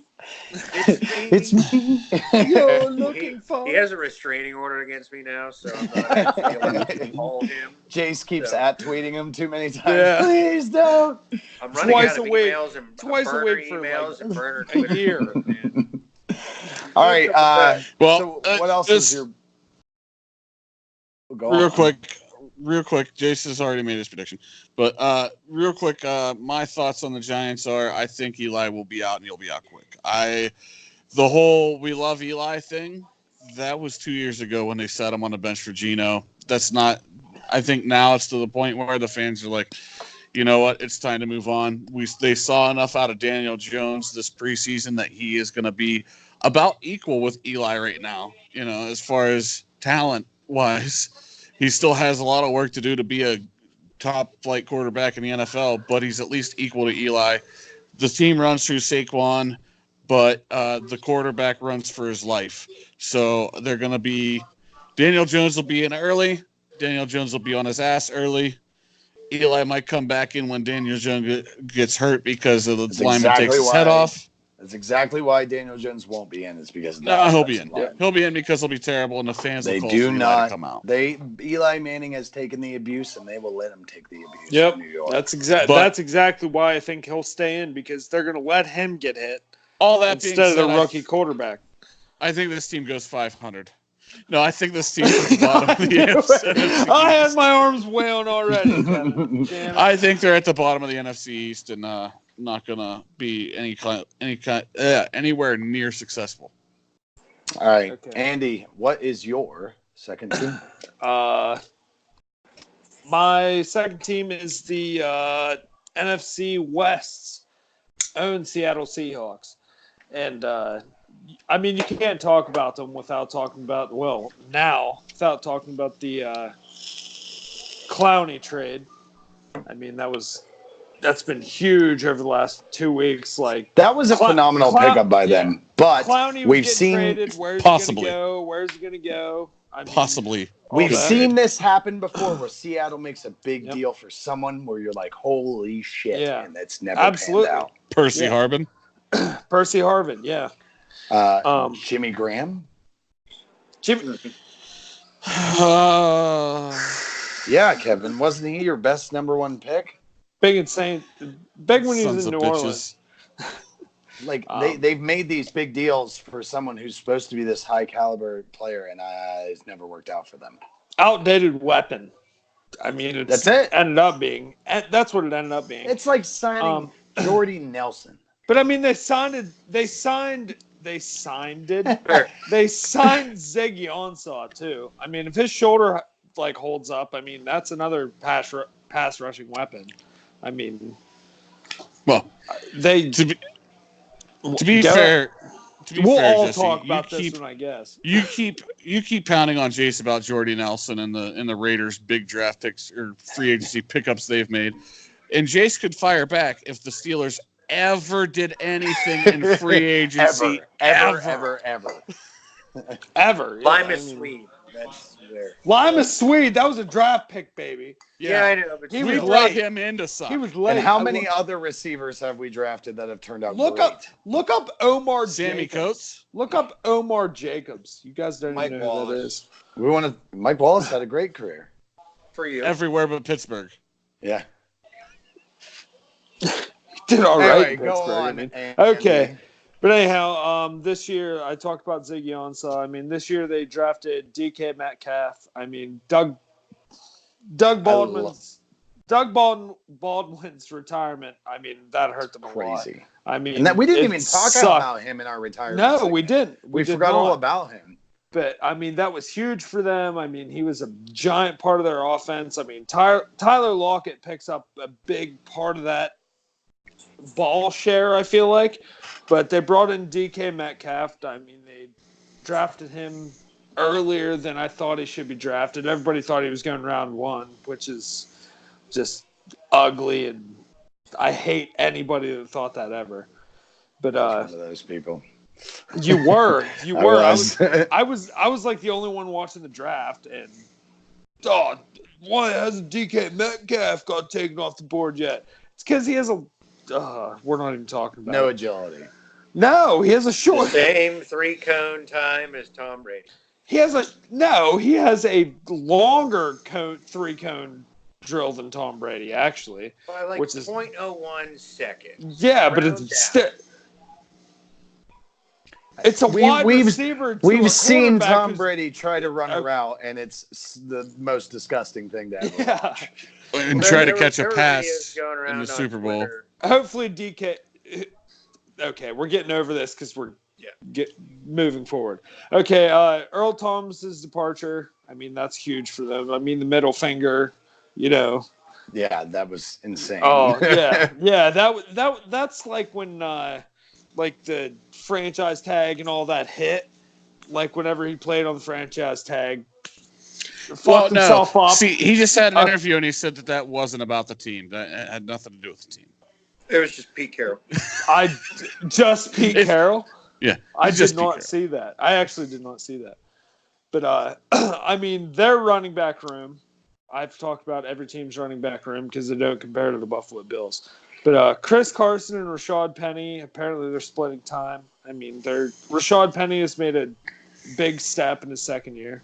It's me. You're looking for. He has a restraining order against me now, so I'm not actually able to call him. Jace keeps So- tweeting him too many times. Yeah. Please don't. I'm running Twice out of a week. emails and Twice a burner week for, emails and burner a Twitter. year, man. All right. Well, So what else this- is your? Go real on. quick, Jason's already made his prediction. But real quick, my thoughts on the Giants are I think Eli will be out and he'll be out quick. The whole we love Eli thing, that was 2 years ago when they sat him on the bench for Geno. That's not I think now it's to the point where the fans are like, you know what, it's time to move on. They saw enough out of Daniel Jones this preseason that he is gonna be about equal with Eli right now, as far as talent wise. He still has a lot of work to do to be a top flight quarterback in the NFL, but he's at least equal to Eli. The team runs through Saquon, but the quarterback runs for his life. So they're going to be – Daniel Jones will be in early. Daniel Jones will be on his ass early. Eli might come back in when Daniel Jones gets hurt because of the lineman takes his head off. That's exactly why Daniel Jones won't be in. It's because of No, that he'll be in. line. He'll be in because he'll be terrible, and the fans They will call do for Eli not to come out. Eli Manning has taken the abuse, and they will let him take the abuse. Yep, in New York. that's But- exactly why I think he'll stay in, because they're going to let him get hit All that being instead of said, the rookie quarterback. I think this team goes 500. No, I think this team's at the bottom of the NFC. I had my arms wailing already. Kevin. Damn it. I think they're at the bottom of the NFC East and not gonna be anywhere near successful. All right, Okay. Andy, what is your second team? My second team is the NFC West's own Seattle Seahawks. And, I mean, you can't talk about them without talking about, without talking about the Clowney trade. I mean, that's been huge over the last 2 weeks. Like, That was a phenomenal pickup by them, but Clowney was we've getting seen traded. Where's Possibly. he going to go? Where's he going to go? I mean, Possibly. all we've that. seen this happen before, where Seattle makes a big Yep. deal for someone where you're like, "Holy shit!" Yeah. and that's never Absolutely. panned Percy Yeah. Harbin. Percy Harvin, yeah. out. Jimmy Graham, Jimmy, yeah, Kevin, wasn't he your best number one pick? big insane. Big when he Sons was in of New bitches. Orleans. Like Um, they've made these big deals for someone who's supposed to be this high caliber player, and it's never worked out for them. Outdated weapon. I mean, That's it. Ended up being. That's what it ended up being. It's like signing Jordy Nelson. But I mean, they signed Ziggy Ansah too. I mean, if his shoulder holds up, I mean, that's another pass rushing weapon. I mean, Well, they to be Go- fair, we'll all Jesse, talk you about this keep- one, I guess. You keep pounding on Jace about Jordy Nelson and the Raiders' big draft picks or free agency pickups they've made, and Jace could fire back if the Steelers ever did anything in free agency ever. Ever. Yeah, Lima I mean, Swede. That's where. Lima Swede. That was a draft pick, baby. Yeah, I know. But He we was brought late. him in to suck. He was late. And how I many look- other receivers have we drafted that have turned out Look great? up Omar Sammy Jacobs. Coates. Look up Omar Jacobs. You guys don't Mike even know who that Wallace. is. Mike Wallace had a great career. for you. Everywhere but Pittsburgh. Yeah. Did all right. Anyway, in go Pittsburgh, I on. mean. Andy. Okay. But anyhow, this year I talked about Ziggy Ansah. I mean, this year they drafted DK Metcalf. I mean, Doug Baldwin's retirement. I mean, that hurt them a lot. Crazy. I mean, And that we didn't it even talk sucked. about him in our retirement. No, segment. we didn't. We did forgot all not. about him. But I mean, that was huge for them. I mean, he was a giant part of their offense. I mean, Tyler Lockett picks up a big part of that ball share, I feel like. But they brought in DK Metcalf. I mean, they drafted him earlier than I thought he should be drafted. Everybody thought he was going round one, which is just ugly, and I hate anybody that thought that ever. But One of those people. you were. I I was like the only one watching the draft, and why hasn't DK Metcalf got taken off the board yet? It's because he has we're not even talking about No it. agility. No, he has a The short. same 3-cone time as Tom Brady. He has a longer 3-cone drill than Tom Brady, actually. By like Which is 0.01 seconds. Yeah, but Round it's a wide We've receiver. To We've a seen quarterback Tom who's- Brady try to run a route, and it's the most disgusting thing to ever Yeah. watch. And Well, try to there catch were a videos pass going in around the on Super Bowl. Twitter. Hopefully, DK. Okay, we're getting over this because we're moving forward. Okay, Earl Thomas's departure. I mean, that's huge for them. I mean, the middle finger. Yeah, that was insane. Oh yeah. That's like when like the franchise tag and all that hit. Like whenever he played on the franchise tag, fucked himself up. See, he just had an interview and he said that wasn't about the team. That had nothing to do with the team. It was just Pete Carroll. Pete Carroll. Yeah, I just did not see that. I actually did not see that. But I mean, their running back room. I've talked about every team's running back room because they don't compare to the Buffalo Bills. But Chris Carson and Rashad Penny, apparently they're splitting time. I mean, Rashad Penny has made a big step in his second year.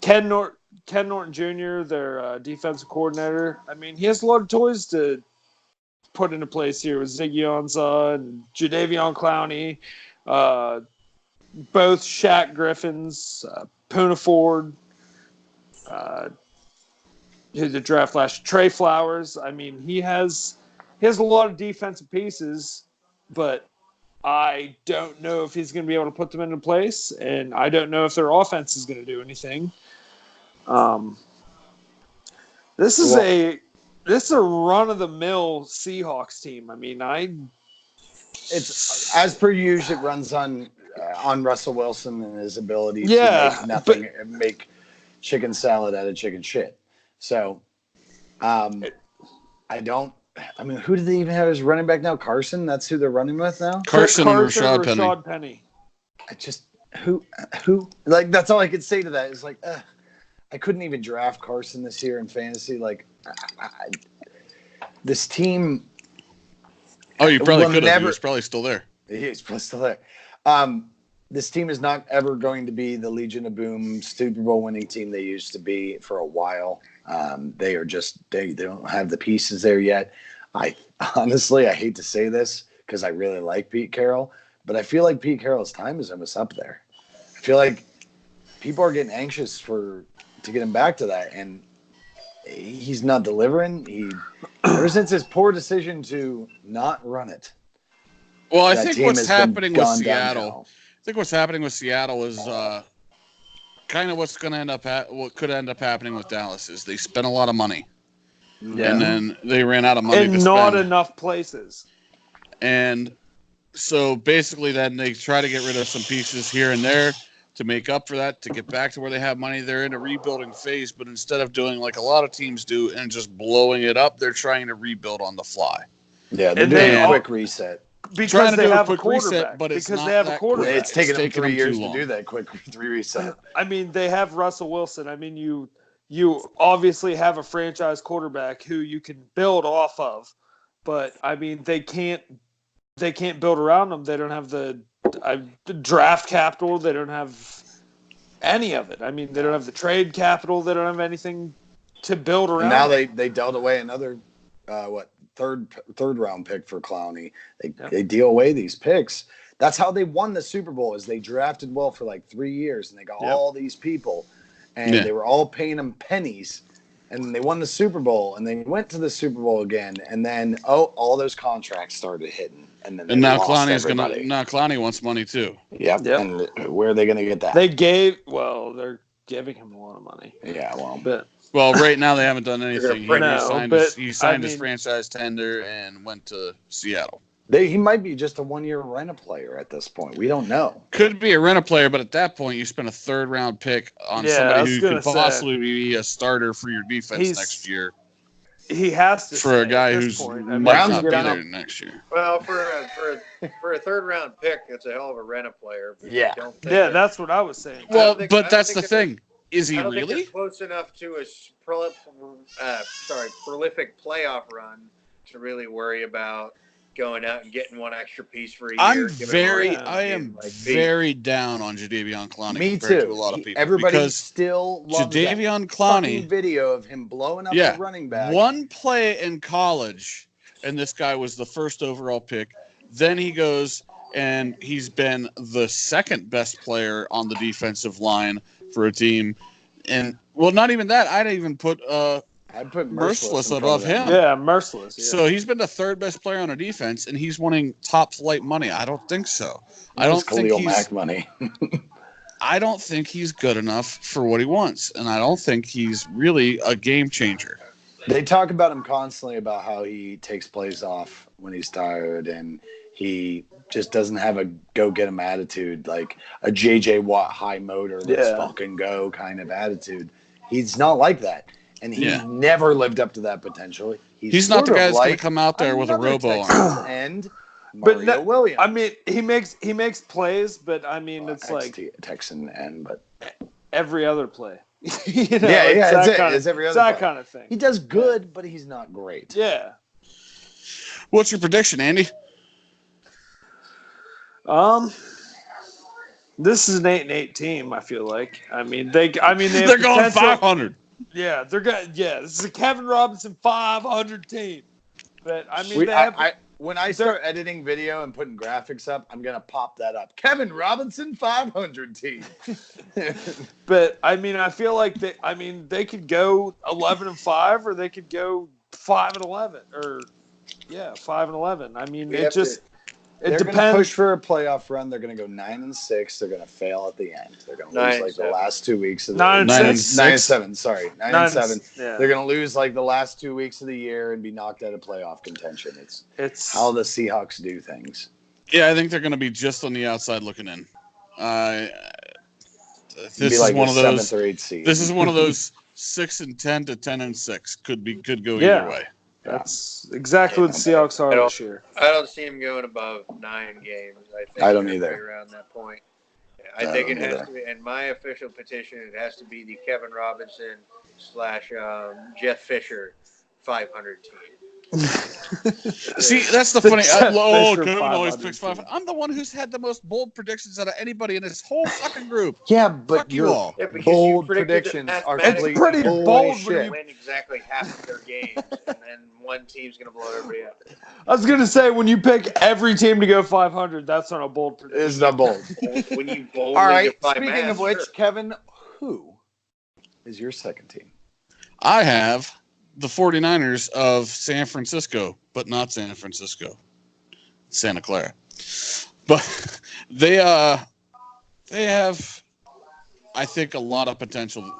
Ken Norton Jr., their defensive coordinator, I mean, he has a lot of toys to put into place here with Ziggy Ansah and Jadeveon Clowney, both Shaq Griffins, Poona Ford, who the draft last Trey Flowers. I mean, he has a lot of defensive pieces, but I don't know if he's going to be able to put them into place, and I don't know if their offense is going to do anything. This is a run-of-the-mill Seahawks team. I mean, it's as per usual. It runs on Russell Wilson and his ability to make chicken salad out of chicken shit. So, I mean, who do they even have as running back now? Carson? That's who they're running with now? Carson and Rashad Penny. I just, who, like, that's all I could say to that is like, I couldn't even draft Carson this year in fantasy. Like, this team. Oh, you probably could have. He was probably still there. He's probably still there. This team is not ever going to be the Legion of Boom Super Bowl winning team they used to be for a while. They are just they don't have the pieces there yet. I honestly hate to say this because I really like Pete Carroll, but I feel like Pete Carroll's time is almost up there. I feel like people are getting anxious to get him back to that, and he's not delivering. Ever since his poor decision to not run it. Well, I think what's happening with Seattle. I think what's happening with Seattle is kind of what's going to end up what could end up happening with Dallas is they spent a lot of money, and then they ran out of money in not enough places. And so basically, then they try to get rid of some pieces here and there to make up for that, to get back to where they have money. They're in a rebuilding phase, but instead of doing like a lot of teams do and just blowing it up, they're trying to rebuild on the fly. Yeah, they're doing a quick reset. Because they have a quarterback. Because they have a quarterback. It's taken them 3 years to do that quick reset. I mean, they have Russell Wilson. I mean, you obviously have a franchise quarterback who you can build off of, but I mean, they can't build around them. They don't have the draft capital. They don't have any of it. I mean, they don't have the trade capital. They don't have anything to build around. And now they dealt away another third round pick for Clowney. They deal away these picks. That's how they won the Super Bowl. Is they drafted well for like 3 years and they got all these people, and they were all paying them pennies, and they won the Super Bowl, and they went to the Super Bowl again, and then all those contracts started hitting, and then now Clowney wants money too. Yep. And where are they going to get that? They're giving him a lot of money. Yeah, Well, right now they haven't done anything. He signed his mean, franchise tender and went to Seattle. He might be just a 1 year rent-a-player at this point. We don't know. Could be a rent-a-player, but at that point, you spend a third-round pick on somebody who could possibly be a starter for your defense next year. He has to for a guy who's might not be there next year. Well, for a third-round pick, it's a hell of a rent-a-player. Yeah, that's what I was saying. Well, but that's the thing. Is he really close enough to a prolific playoff run to really worry about going out and getting one extra piece for a year. I'm giving him very, a- I am like, very down on Jadeveon Clowney Me compared too. to a lot of people. Everybody because still loves that Jadeveon fucking Clowney, video of him blowing up yeah, the running back. one play in college, and this guy was the first overall pick. Then he goes and he's been the second best player on the defensive line for a team. And well, not even that. I'd even put I'd put Merciless in front above of him. him. Yeah, Merciless. Yeah. So he's been the third best player on a defense, and he's winning top flight money. I don't think so. I don't think Khalil he's. Mack money. I don't think he's good enough for what he wants, and I don't think he's really a game changer. They talk about him constantly about how he takes plays off when he's tired, and he just doesn't have a go get him attitude, like a JJ Watt high motor, let's fucking go kind of attitude. He's not like that, and he's never lived up to that potential. He's not the guy that's going to come out there with a robo arm. And Mario Williams. I mean, he makes plays, but I mean, it's like Texan end, but every other play. It's every other that play. kind of thing. He does good, but he's not great. Yeah. What's your prediction, Andy? This is an 8-8 team. I feel like. I mean, they're going 500. Yeah, they're good. Yeah, this is a Kevin Robinson 500 team. But I mean, when I start editing video and putting graphics up, I'm gonna pop that up. Kevin Robinson 500 team. But I mean, I feel like they could go 11-5, or they could go 5-11, or 5-11. I mean, They're depends. Gonna push for a playoff run. They're gonna go 9-6. They're gonna fail at the end. They're gonna lose like the last 2 weeks of the 9-7. Sorry, 9-7. Yeah. They're gonna lose like the last 2 weeks of the year and be knocked out of playoff contention. It's how the Seahawks do things. Yeah, I think they're going to be just on the outside looking in. This is like one of those 7th or 8th seed. This is one of those 6-10 to 10-6. Could go either way. That's exactly what the Seahawks are this year. I don't see him going above 9 games. I don't either. Right around that point. I think it has to be, and my official petition, it has to be the Kevin Robinson / Jeff Fisher 500 team. See, that's the funny. Kevin always picks 500. I'm the one who's had the most bold predictions out of anybody in this whole fucking group. Yeah, but Fuck you all. Yeah, because bold you predicted predictions that are mathematically complete It's pretty bold shit. when you win exactly half of their games, and then one team's going to blow everybody up. I was gonna say, when you pick every team to go 500, that's not a bold prediction. It's not bold. When you boldly All right. defy Speaking math, of which, sure. Kevin, who is your second team? I have the 49ers of San Francisco, but not San Francisco, Santa Clara. But they have, I think, a lot of potential.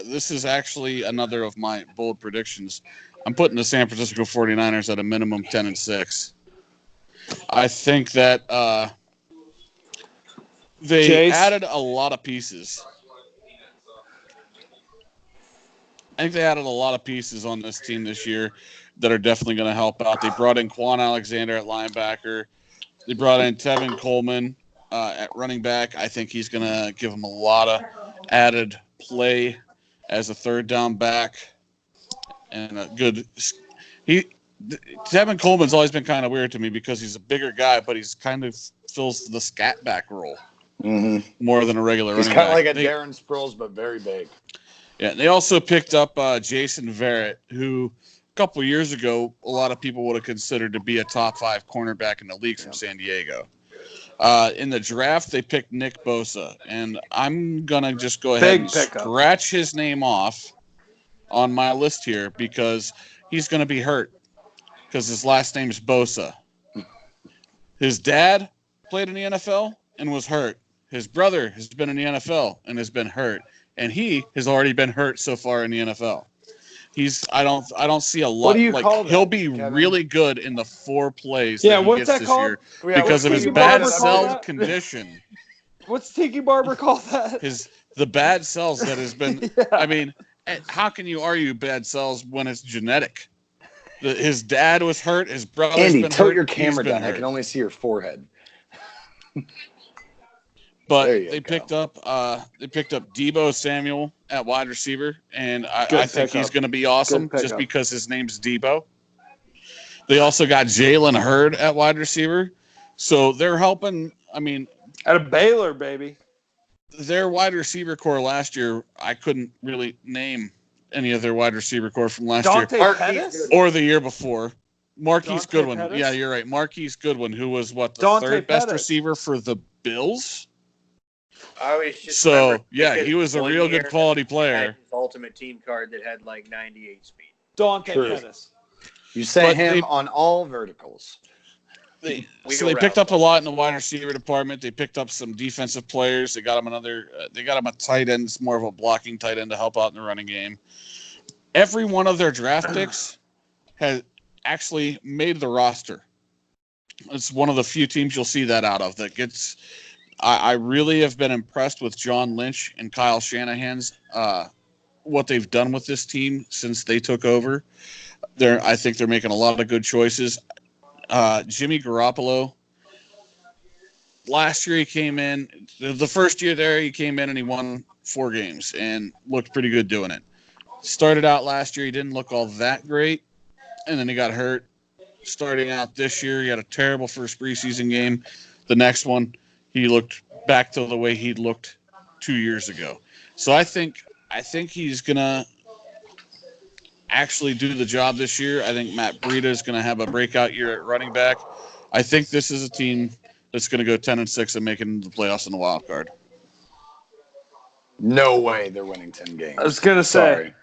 This is actually another of my bold predictions. I'm putting the San Francisco 49ers at a minimum 10-6. I think that they added a lot of pieces. I think they added a lot of pieces on this team this year that are definitely going to help out. They brought in Quan Alexander at linebacker. They brought in Tevin Coleman at running back. I think he's going to give them a lot of added play as a third down back. And a good Tevin Coleman's always been kind of weird to me because he's a bigger guy, but he's kind of fills the scat back role more than a regular running back. He's kind of like a Darren Sproles, but very big. Yeah, they also picked up Jason Verrett, who a couple years ago, a lot of people would have considered to be a top 5 cornerback in the league from San Diego. In the draft, they picked Nick Bosa, and I'm going to just go ahead and scratch his name off on my list here because he's going to be hurt because his last name is Bosa. His dad played in the NFL and was hurt. His brother has been in the NFL and has been hurt. And he has already been hurt so far in the NFL. I don't see a lot. What do you call that, he'll be Kevin? really good in the 4 plays that he gets this year because of his bad cell condition. What's Tiki Barber call that? The bad cells that has been. I mean, how can you argue bad cells when it's genetic? His dad was hurt. His brother's Andy, been tilt hurt. your camera He's been down. I hurt. can only see your forehead. But they picked up Deebo Samuel at wide receiver, and I think he's going to be awesome just because his name's Deebo. They also got Jalen Hurd at wide receiver. So they're helping. I mean, At a Baylor, baby. their wide receiver core last year, I couldn't really name any of their wide receiver core from last Dante year Pettis? or the year before. Marquise Dante Goodwin. Pettis? Yeah, you're right. Marquise Goodwin, who was the Dante third best Pettis. receiver for the Bills. I always just So, remember yeah, because he was a one real year good quality he had player. his ultimate team card that had like 98 speed. Dante True. Pettis. You say But him they- on all verticals. We So go they picked route. up a lot in the wide receiver department. They picked up some defensive players. They got him they got him a tight end. It's more of a blocking tight end to help out in the running game. Every one of their draft picks has actually made the roster. It's one of the few teams you'll see that out of that gets. I really have been impressed with John Lynch and Kyle Shanahan's what they've done with this team since they took over. I think they're making a lot of good choices. Jimmy Garoppolo. Last year he came in. The first year there he came in and he won 4 games and looked pretty good doing it. Started out last year he didn't look all that great, and then he got hurt. Starting out this year he had a terrible first preseason game. The next one he looked back to the way he looked 2 years ago. So I think he's gonna actually do the job this year. I think Matt Breida is going to have a breakout year at running back. I think this is a team that's going to go 10-6 and make it into the playoffs in the wild card. No way they're winning 10 games. I was going to say.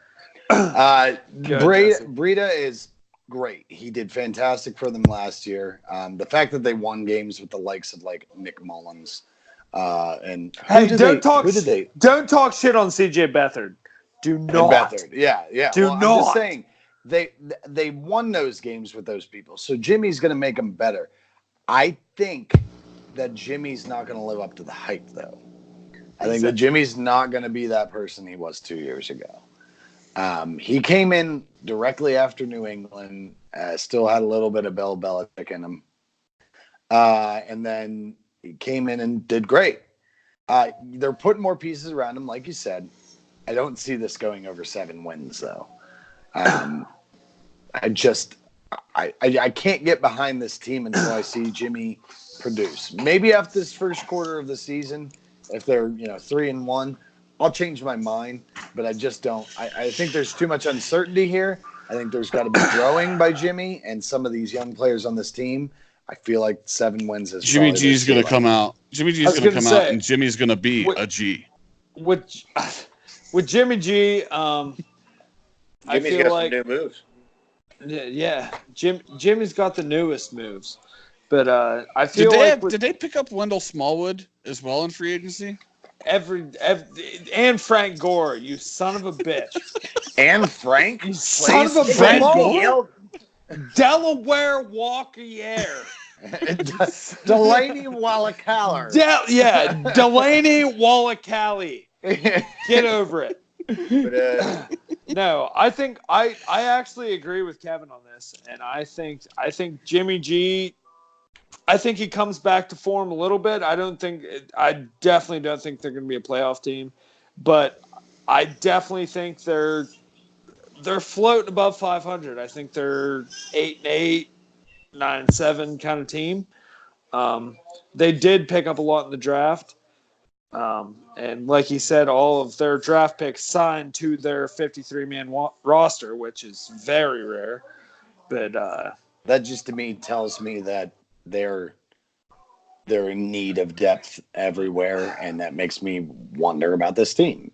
Sorry. Jesse. Breida is great. He did fantastic for them last year. The fact that they won games with the likes of like Nick Mullins and Hey, who don't talk shit on CJ Beathard. Do not. Beathard. Yeah. Do I'm not. just saying they won those games with those people. So Jimmy's going to make them better. I think that Jimmy's not going to live up to the hype, though. I think that Jimmy's not going to be that person he was 2 years ago. He came in directly after New England, still had a little bit of Bill Belichick in him. And then he came in and did great. They're putting more pieces around him, like you said. I don't see this going over 7 wins, though. I can't get behind this team until I see Jimmy produce. Maybe after this first quarter of the season, if they're 3-1, I'll change my mind. But I just don't. I think there's too much uncertainty here. I think there's got to be growing by Jimmy and some of these young players on this team. I feel like 7 wins is Jimmy G's going to come out. Jimmy G's going to come out, and Jimmy's going to be a G. With Jimmy G, I Jimmy's feel got like some new moves. Yeah, Jimmy's got the newest moves, but I feel did they pick up Wendell Smallwood as well in free agency? And Frank Gore, you son of a bitch, and Frank, you son of a Frank bitch, Gore? Delaware Walker-Air. Delaney Wallakaller. Delaney Wallacali. Get over it. But, No, I think I actually agree with Kevin on this, and I think Jimmy G. I think he comes back to form a little bit. I definitely don't think they're going to be a playoff team, but I definitely think they're floating above 500. I think they're 8-8, 9-7 kind of team. They did pick up a lot in the draft. And like he said, all of their draft picks signed to their 53-man roster, which is very rare. But that just to me tells me that they're in need of depth everywhere, and that makes me wonder about this team.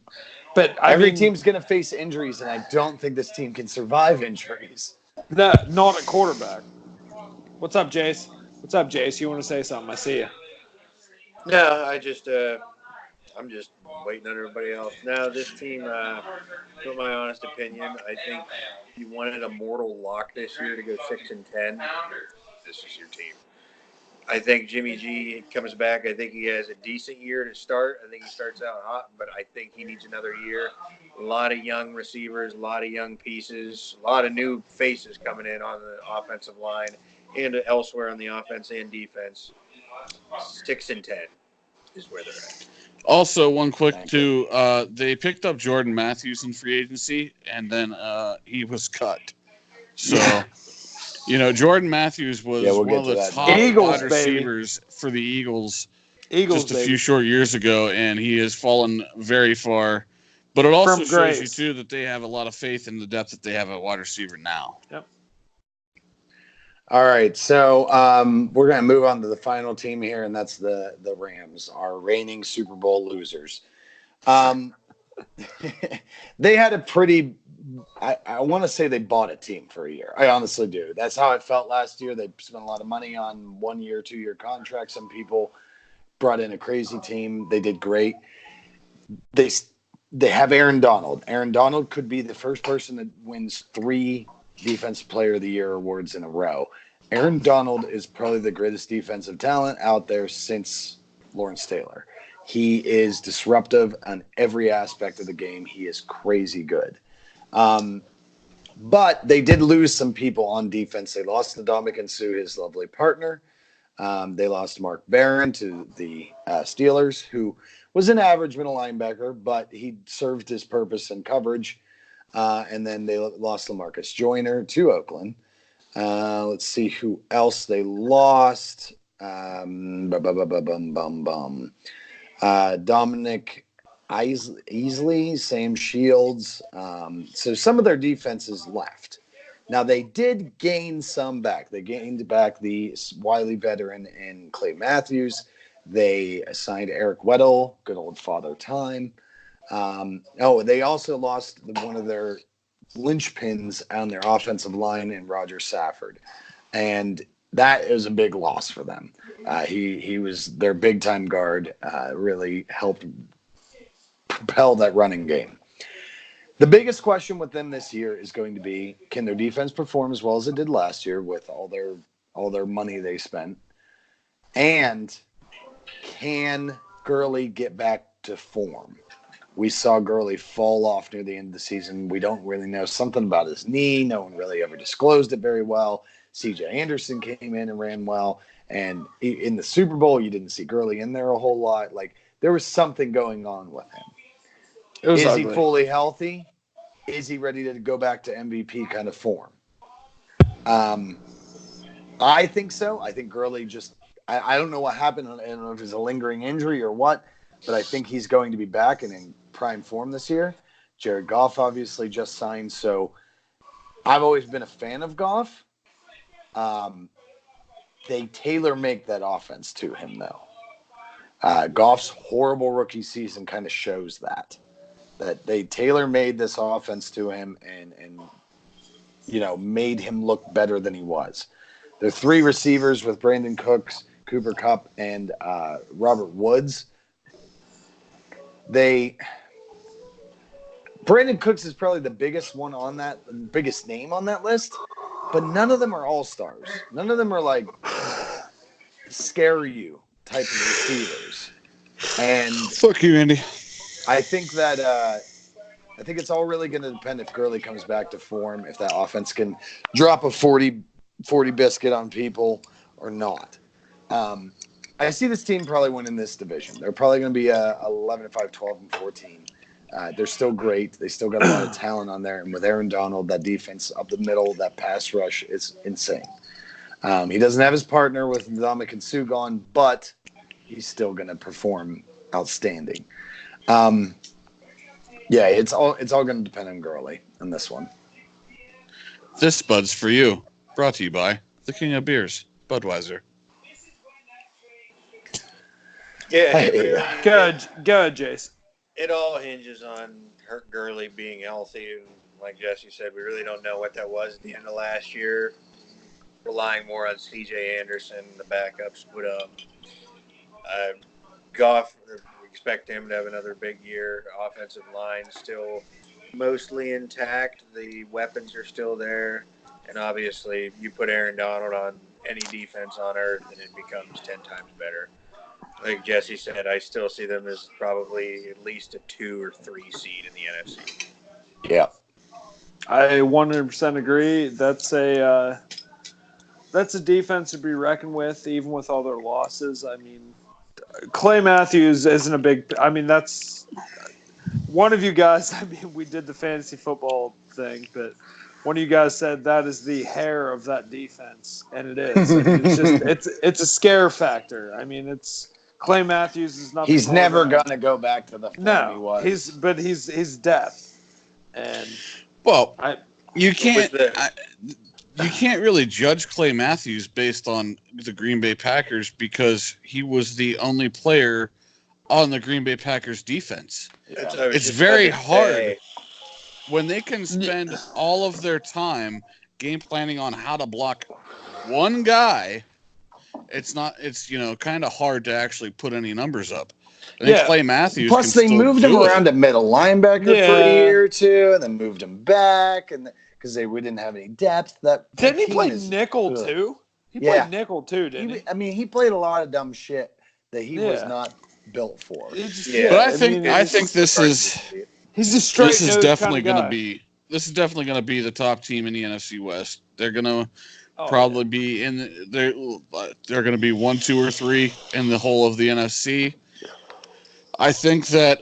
But every team's going to face injuries, and I don't think this team can survive injuries. Not at quarterback. What's up, Jace? You want to say something? I see you. No, I'm just waiting on everybody else. Now, this team, for my honest opinion, I think you wanted a mortal lock this year to go 6-10. This is your team. I think Jimmy G comes back. I think he has a decent year to start. I think he starts out hot, but I think he needs another year. A lot of young receivers, a lot of young pieces, a lot of new faces coming in on the offensive line and elsewhere on the offense and defense. 6-10 is where they're at. Also, one quick too, they picked up Jordan Matthews in free agency, and then he was cut. So Jordan Matthews was Yeah, we'll one get of to the that. top Eagles, wide baby. receivers for the Eagles Eagles, just a baby. few short years ago, and he has fallen very far. But it also From shows you, grace. too, that they have a lot of faith in the depth that they have at wide receiver now. Yep. All right, so we're going to move on to the final team here, and that's the Rams, our reigning Super Bowl losers. They had a pretty I want to say they bought a team for a year. I honestly do. That's how it felt last year. They spent a lot of money on 1 year, 2 year contracts. Some people brought in a crazy team. They did great. They have Aaron Donald. Aaron Donald could be the first person that wins 3 Defensive Player of the Year awards in a row. Aaron Donald is probably the greatest defensive talent out there since Lawrence Taylor. He is disruptive on every aspect of the game. He is crazy good. But they did lose some people on defense. They lost Ndamukong Suh, his lovely partner. They lost Mark Barron to the Steelers, who was an average middle linebacker, but he served his purpose in coverage. And then they lost LaMarcus Joyner to Oakland. Let's see who else they lost. Dominic Easley, Sam Shields. So some of their defenses left. Now, they did gain some back. They gained back the wily veteran in Clay Matthews. They signed Eric Weddle, good old Father Time. They also lost one of their linchpins on their offensive line in Roger Safford. And that is a big loss for them. He was their big-time guard, really helped propel that running game. The biggest question with them this year is going to be, can their defense perform as well as it did last year with all their money they spent? And can Gurley get back to form? We saw Gurley fall off near the end of the season. We don't really know, something about his knee. No one really ever disclosed it very well. CJ Anderson came in and ran well. And in the Super Bowl, you didn't see Gurley in there a whole lot. Like, there was something going on with him. Is ugly. He fully healthy? Is he ready to go back to MVP kind of form? I think so. I think Gurley I don't know what happened. I don't know if it's a lingering injury or what, but I think he's going to be back and in prime form this year. Jared Goff obviously just signed, so I've always been a fan of Goff. They tailor-make that offense to him, though. Goff's horrible rookie season kind of shows that they tailor-made this offense to him and made him look better than he was. There are 3 receivers with Brandon Cooks, Cooper Kupp, and Robert Woods. Brandon Cooks is probably the biggest one on that, biggest name on that list, but none of them are all-stars. None of them are like scare you type of receivers. And fuck you, Andy. I think that I think it's all really going to depend if Gurley comes back to form, if that offense can drop a 40 biscuit on people or not. I see this team probably winning this division. They're probably going to be 11-5, 12-14. They're still great. They still got a lot of talent on there. And with Aaron Donald, that defense up the middle, that pass rush is insane. He doesn't have his partner with Ndamukong Suh gone, but he's still going to perform outstanding. It's all going to depend on Gurley in this one. This Bud's for you. Brought to you by the King of Beers, Budweiser. Yeah. Go, Jace. It all hinges on Gurley being healthy. And like Jesse said, we really don't know what that was at the end of last year. Relying more on C.J. Anderson, the backup split up. Goff, we expect him to have another big year. Offensive line still mostly intact. The weapons are still there. And obviously, you put Aaron Donald on any defense on earth, and it becomes 10 times better. Like Jesse said, I still see them as probably at least a 2 or 3 seed in the NFC. Yeah. I 100% agree. That's a defense to be reckoned with, even with all their losses. I mean, Clay Matthews isn't a big – I mean, that's – one of you guys – I mean, we did the fantasy football thing, but one of you guys said that is the hair of that defense, and it is. I mean, it's a scare factor. I mean, it's Clay Matthews is nothing. He's never going to go back to the form he was. He's death, and well, I you can't you can't really judge Clay Matthews based on the Green Bay Packers because he was the only player on the Green Bay Packers defense. Yeah. It's very hard when they can spend all of their time game planning on how to block one guy. It's kind of hard to actually put any numbers up. I think Clay Matthews. Plus, they moved him around to middle linebacker for a year or two, and then moved him back, and because we didn't have any depth. Didn't he play nickel too? He played nickel too, didn't he? I mean, he played a lot of dumb shit that he was not built for. But I think this is. He's a straight. This is definitely going to be. This is definitely going to be the top team in the NFC West. They're going to probably be in. They're going to be 1, 2, or 3 in the whole of the NFC. I think that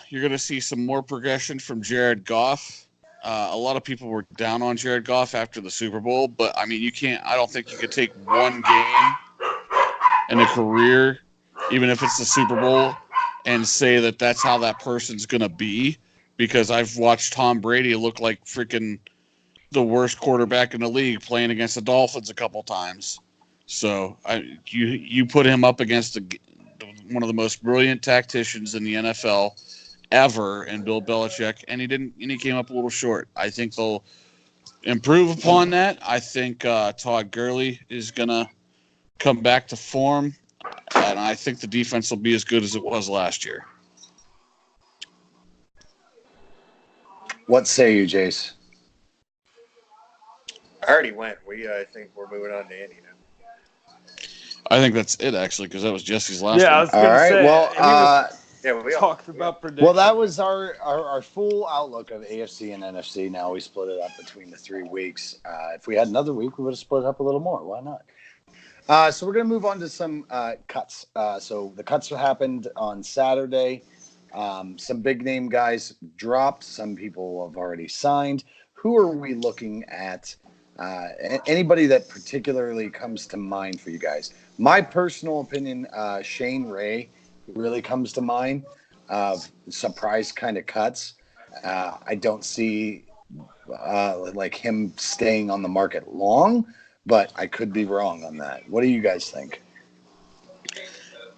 you're going to see some more progression from Jared Goff. A lot of people were down on Jared Goff after the Super Bowl, but I mean, you can't. I don't think you could take one game in a career, even if it's the Super Bowl, and say that that's how that person's going to be. Because I've watched Tom Brady look like freaking the worst quarterback in the league playing against the Dolphins a couple times. So you put him up against one of the most brilliant tacticians in the NFL ever, and Bill Belichick, and he came up a little short. I think they'll improve upon that. I think Todd Gurley is gonna come back to form, and I think the defense will be as good as it was last year. What say you, Jace? I already went. I think we're moving on to Andy now. I think that's it, actually, because that was Jesse's last I one. was gonna say, We talked about predictions. Well, that was our full outlook of AFC and NFC. Now we split it up between the 3 weeks. If we had another week, we would have split it up a little more. Why not? So we're going to move on to some cuts. So the cuts happened on Saturday. Some big name guys dropped. Some people have already signed. Who are we looking at? Anybody that particularly comes to mind for you guys? My personal opinion, Shane Ray really comes to mind of surprise kind of cuts. I don't see like him staying on the market long, but I could be wrong on that. What do you guys think?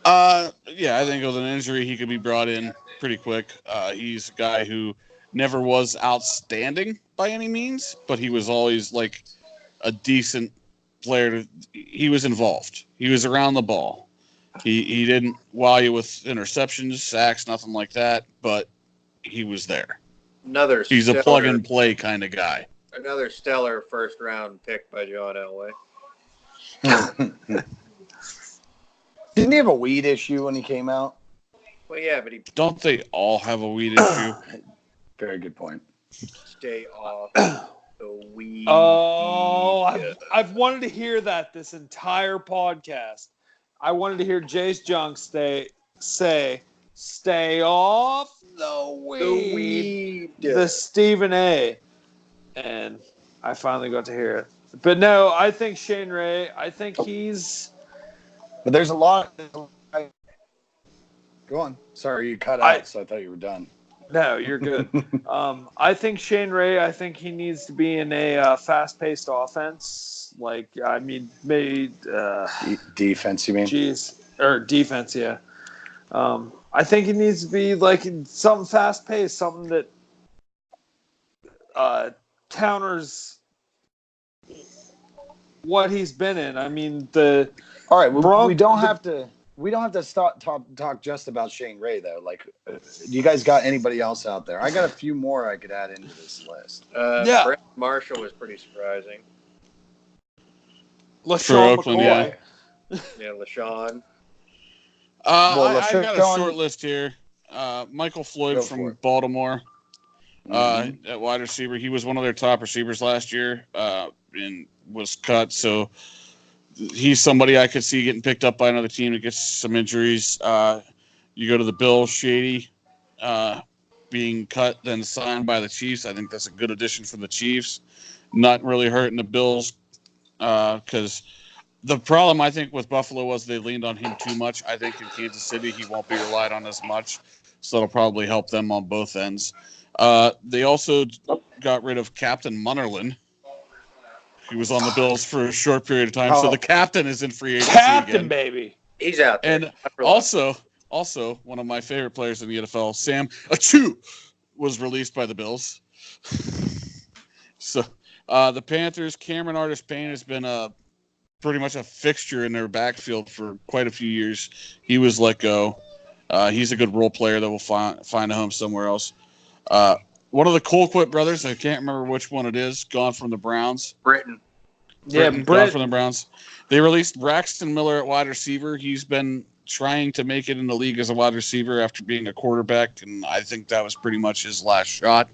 I think with an injury, he could be brought in pretty quick. He's a guy who never was outstanding by any means, but he was always like a decent player. He was involved. He was around the ball. He didn't wow you with interceptions, sacks, nothing like that, but he was there. He's a plug-and-play kind of guy. Another stellar first-round pick by John Elway. Didn't he have a weed issue when he came out? Well, yeah, but Don't they all have a weed issue? Very good point. Stay off the weed. Oh, I've wanted to hear that this entire podcast. I wanted to hear Jace Junk say, stay off the weed. The Stephen A. And I finally got to hear it. But no, I think Shane Ray, I think he's... But there's a lot... Go on. Sorry, you cut out, so I thought you were done. No, you're good. I think Shane Ray, I think he needs to be in a fast-paced offense. Like, I mean, maybe... defense, you mean? Or defense, yeah. I think he needs to be, like, something fast-paced, something that counters what he's been in. I mean, All right, we don't have to stop talk just about Shane Ray though. Like, you guys got anybody else out there? I got a few more I could add into this list. Brent Marshall was pretty surprising. LaShawn Oakland, McCoy. Yeah, LaShawn. I got a short list here. Michael Floyd from Baltimore at wide receiver. He was one of their top receivers last year and was cut. So he's somebody I could see getting picked up by another team that gets some injuries. You go to the Bills, Shady being cut, then signed by the Chiefs. I think that's a good addition for the Chiefs. not really hurting the Bills because the problem I think with Buffalo was they leaned on him too much. I think in Kansas City he won't be relied on as much, so it'll probably help them on both ends. They also got rid of Captain Munnerlyn. He was on the Bills for a short period of time, so the captain is in free agency again. Baby. He's out there. And also one of my favorite players in the NFL, Sam Achu, was released by the Bills. So the Panthers, Cameron Artis-Payne has been pretty much a fixture in their backfield for quite a few years. He was let go. He's a good role player that will find a home somewhere else. One of the Colquitt brothers, I can't remember which one it is, gone from the Browns. Britain. Gone from the Browns. They released Braxton Miller at wide receiver. He's been trying to make it in the league as a wide receiver after being a quarterback, and I think that was pretty much his last shot.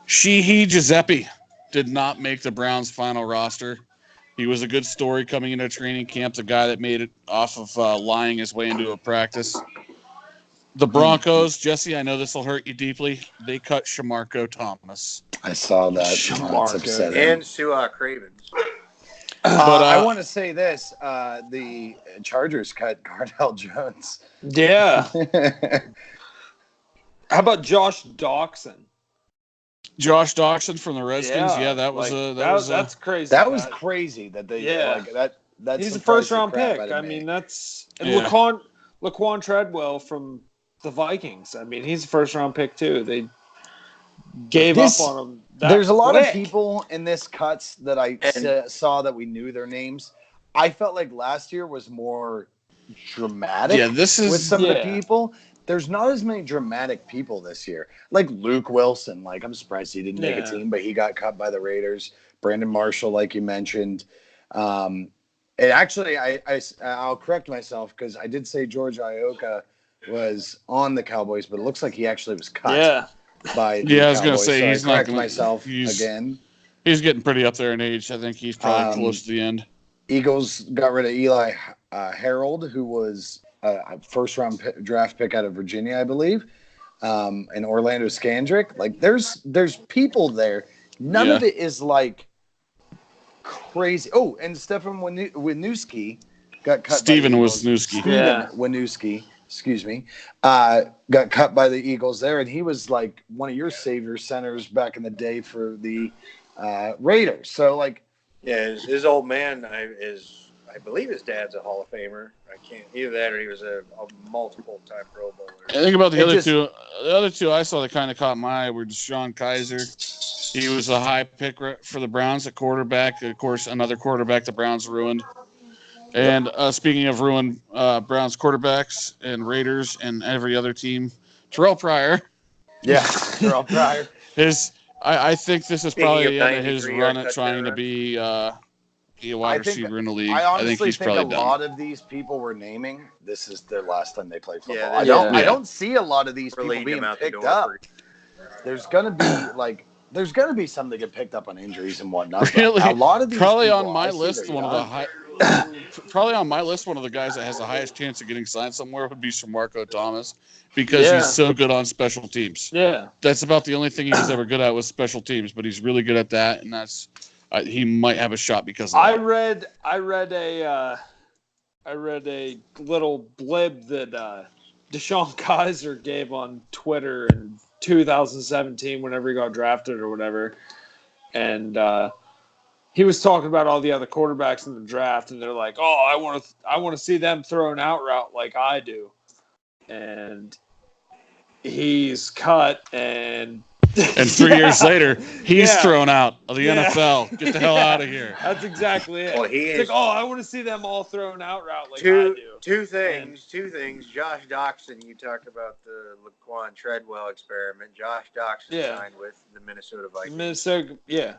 Sheehy Giuseppe did not make the Browns' final roster. He was a good story coming into training camp, the guy that made it off of lying his way into a practice. The Broncos, Jesse, I know this will hurt you deeply. They cut Shamarko Thomas. I saw that. That's upsetting. And Su'a Cravens. But I want to say this: the Chargers cut Cardell Jones. Yeah. How about Josh Doxson? Josh Doxson from the Redskins. Yeah, that was that's crazy. That was crazy that they That's he's a first round pick. I mean, that's Laquan Treadwell from the Vikings. I mean, he's a first round pick too. They gave up on him. There's a lot of people in this cuts that I saw that we knew their names. I felt like last year was more dramatic. Yeah, this is with some of the people. There's not as many dramatic people this year. Like Luke Wilson. Like, I'm surprised he didn't make a team, but he got cut by the Raiders. Brandon Marshall, like you mentioned. And actually, I'll correct myself because I did say George Iocca was on the Cowboys, but it looks like he actually was cut. Yeah. By I was going to say he's not going myself again. He's getting pretty up there in age. I think he's probably close to the end. Eagles got rid of Eli Harold, who was a first-round draft pick out of Virginia, I believe, and Orlando Scandrick. Like, there's people there. None of it is like crazy. Oh, and Stefan Wisniewski got cut. Steven Wisniewski. Wisniewski. Excuse me. Got cut by the Eagles there, and he was like one of your savior centers back in the day for the Raiders. So, like, yeah, his old man I believe his dad's a Hall of Famer. I can't either that or he was a multiple-time Pro Bowler. I think about the other two. The other two I saw that kind of caught my eye were DeShone Kizer. He was a high pick for the Browns at quarterback. Of course, another quarterback the Browns ruined. And speaking of ruined Browns quarterbacks and Raiders and every other team, Terrell Pryor. Yeah, Terrell Pryor. I think this is probably the end of his run at trying to be a wide receiver in the league. I honestly think he's probably a done. lot of these people we're naming, this is their last time they play football. Yeah, I don't see a lot of these people being picked up. There's gonna be some that get picked up on injuries and whatnot. Really? A lot of these probably people, on my list, one of the guys that has the highest chance of getting signed somewhere would be Shamarko Thomas because he's so good on special teams. Yeah. That's about the only thing he was ever good at was special teams, but he's really good at that, and that's he might have a shot because of that. I read a little blib that DeShone Kizer gave on Twitter in 2017 whenever he got drafted or whatever, and he was talking about all the other quarterbacks in the draft, and they're like, "Oh, I want to see them throw an out route like I do," and he's cut and 3 years later, he's thrown out of the NFL. Get the hell out of here. That's exactly it. Well, it's like, I want to see them all throw an out route like I do. Two things. Josh Doxson, you talked about the Laquan Treadwell experiment. Josh Doxson signed with the Minnesota Vikings. Yeah.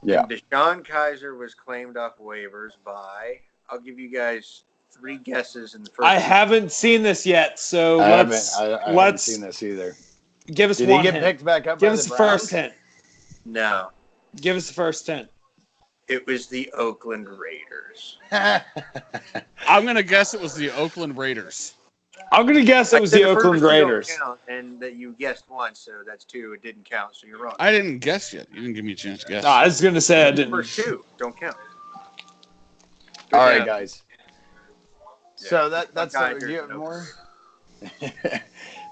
DeShone Kizer was claimed off waivers by, I'll give you guys 3 guesses in the first. I haven't seen this yet, so I haven't seen this either. Give us Did one he get hint. picked back up? Give us the first hint. No. Give us the first hint. It was the Oakland Raiders. I'm going to guess it was the Oakland Raiders. I'm gonna guess it was I said the Oakland first two don't Raiders. count, and that you guessed once, so that's two. It didn't count, so you're wrong. I didn't guess yet. You didn't give me a chance to guess. No, I was gonna say I The didn't. first two don't count. All right, Yeah. guys. Yeah. So that's Guys, do you have there's no- more?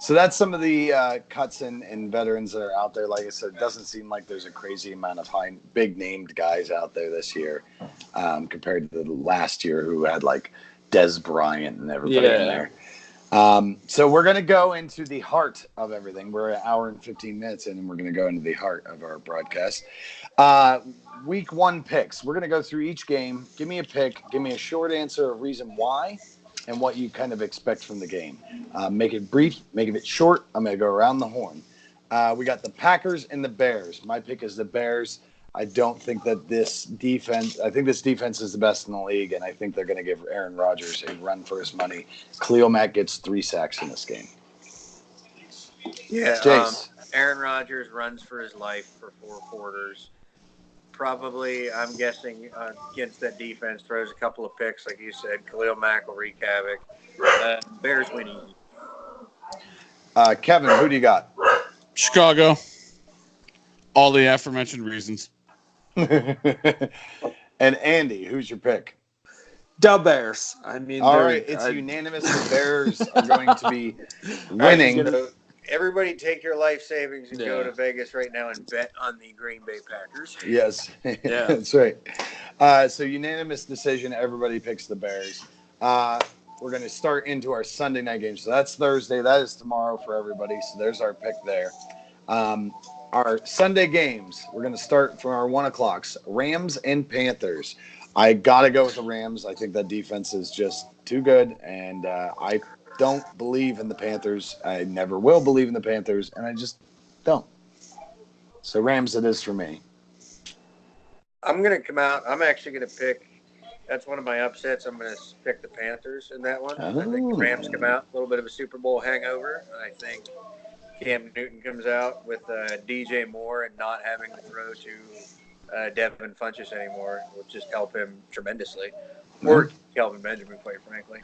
So that's some of the cuts and veterans that are out there. Like I said, it doesn't seem like there's a crazy amount of big named guys out there this year compared to the last year who had like Des Bryant and everybody in there. So we're going to go into the heart of everything. We're an hour and 15 minutes in, and we're going to go into the heart of our broadcast. Week 1 picks. We're going to go through each game. Give me a pick. Give me a short answer, a reason why, and what you kind of expect from the game. Make it brief. Make it short. I'm going to go around the horn. We got the Packers and the Bears. My pick is the Bears. I don't think that this defense is the best in the league, and I think they're going to give Aaron Rodgers a run for his money. Khalil Mack gets 3 sacks in this game. Yeah, Jace. Aaron Rodgers runs for his life for 4 quarters. Probably, I'm guessing, against that defense, throws a couple of picks, like you said. Khalil Mack will wreak havoc. Bears win easy. Kevin, who do you got? Chicago. All the aforementioned reasons. And Andy, who's your pick? The Bears. I mean, All right, it's unanimous. The Bears are going to be winning. So everybody take your life savings and go Yeah. to Vegas right now and bet on the Green Bay Packers. Yes, Yeah. that's right. So unanimous decision. Everybody picks the Bears. We're going to start into our Sunday night game. So that's Thursday. That is tomorrow for everybody. So there's our pick there. Our Sunday games, we're going to start from our 1 o'clocks. Rams and Panthers. I got to go with the Rams. I think that defense is just too good, and I don't believe in the Panthers. I never will believe in the Panthers, and I just don't. So Rams it is for me. I'm going to come out. I'm actually going to pick. That's one of my upsets. I'm going to pick the Panthers in that one. I think the Rams come out. A little bit of a Super Bowl hangover. I think Cam Newton comes out with DJ Moore and not having to throw to Devin Funchess anymore will just help him tremendously. Or Kelvin Benjamin, quite frankly.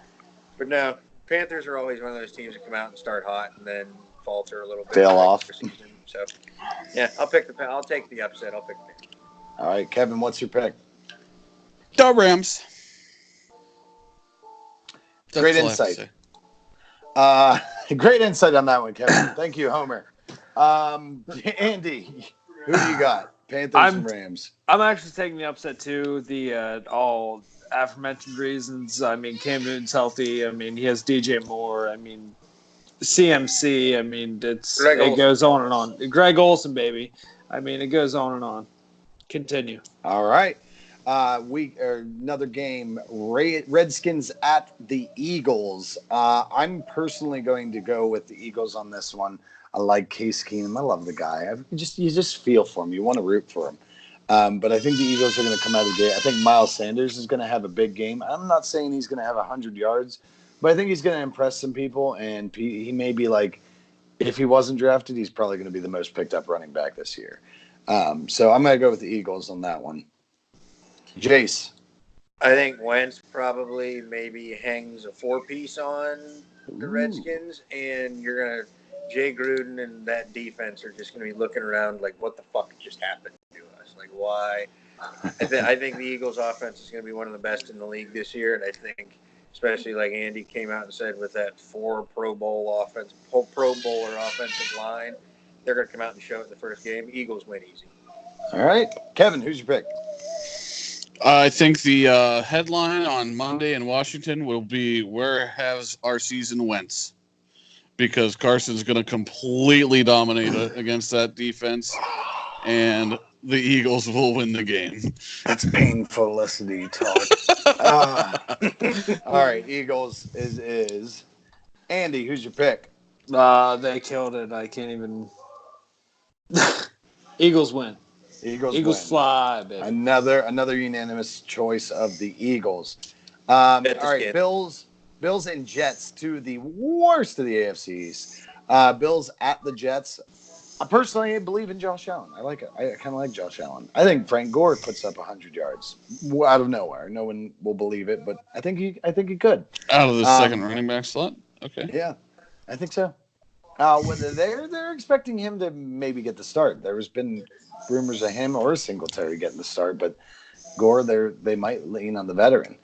But no, Panthers are always one of those teams that come out and start hot and then falter a little bit. Fail off. Season. So, yeah, I'll take the upset. I'll pick the Panthers. All right, Kevin, what's your pick? The Rams. That's Great all I have to insight. say. Great insight on that one, Kevin. Thank you, Homer. Andy, who do you got? Panthers and Rams. I'm actually taking the upset too. The all aforementioned reasons. I mean, Cam Newton's healthy. I mean, he has DJ Moore. I mean, CMC. I mean, it goes on and on. Greg Olsen, baby. I mean, it goes on and on. Continue. All right. Another game. Redskins at the Eagles. I'm personally going to go with the Eagles on this one. I like Case Keenum. I love the guy. You just feel for him. You want to root for him. But I think the Eagles are going to come out of the gate. I think Miles Sanders is going to have a big game. I'm not saying he's going to have 100 yards, but I think he's going to impress some people. And he may be like, if he wasn't drafted, he's probably going to be the most picked up running back this year. So I'm going to go with the Eagles on that one. Jace. I think Wentz probably maybe hangs a 4-piece on the Redskins, and you're going to Jay Gruden and that defense are just going to be looking around like, what the fuck just happened to us? Like, why? I think the Eagles' offense is going to be one of the best in the league this year, and I think, especially like Andy came out and said, with that 4 Pro Bowler offensive line, they're going to come out and show it in the first game. Eagles win easy. All right. Kevin, who's your pick? I think the headline on Monday in Washington will be, where has our season went? Because Carson's going to completely dominate against that defense, and the Eagles will win the game. It's painful listening to you talk. All right, Eagles is. Andy, who's your pick? They killed it. I can't even. Eagles win. Eagles win. Fly, baby. Another unanimous choice of the Eagles. All right, Bills and Jets, two of the worst of the AFC East. Bills at the Jets. I personally believe in Josh Allen. I like it. I kind of like Josh Allen. I think Frank Gore puts up 100 yards out of nowhere. No one will believe it, but I think he could. Out of the second running back slot? Okay. Yeah, I think so. Whether they're expecting him to maybe get the start. There's been rumors of him or Singletary getting the start, but Gore, they might lean on the veteran.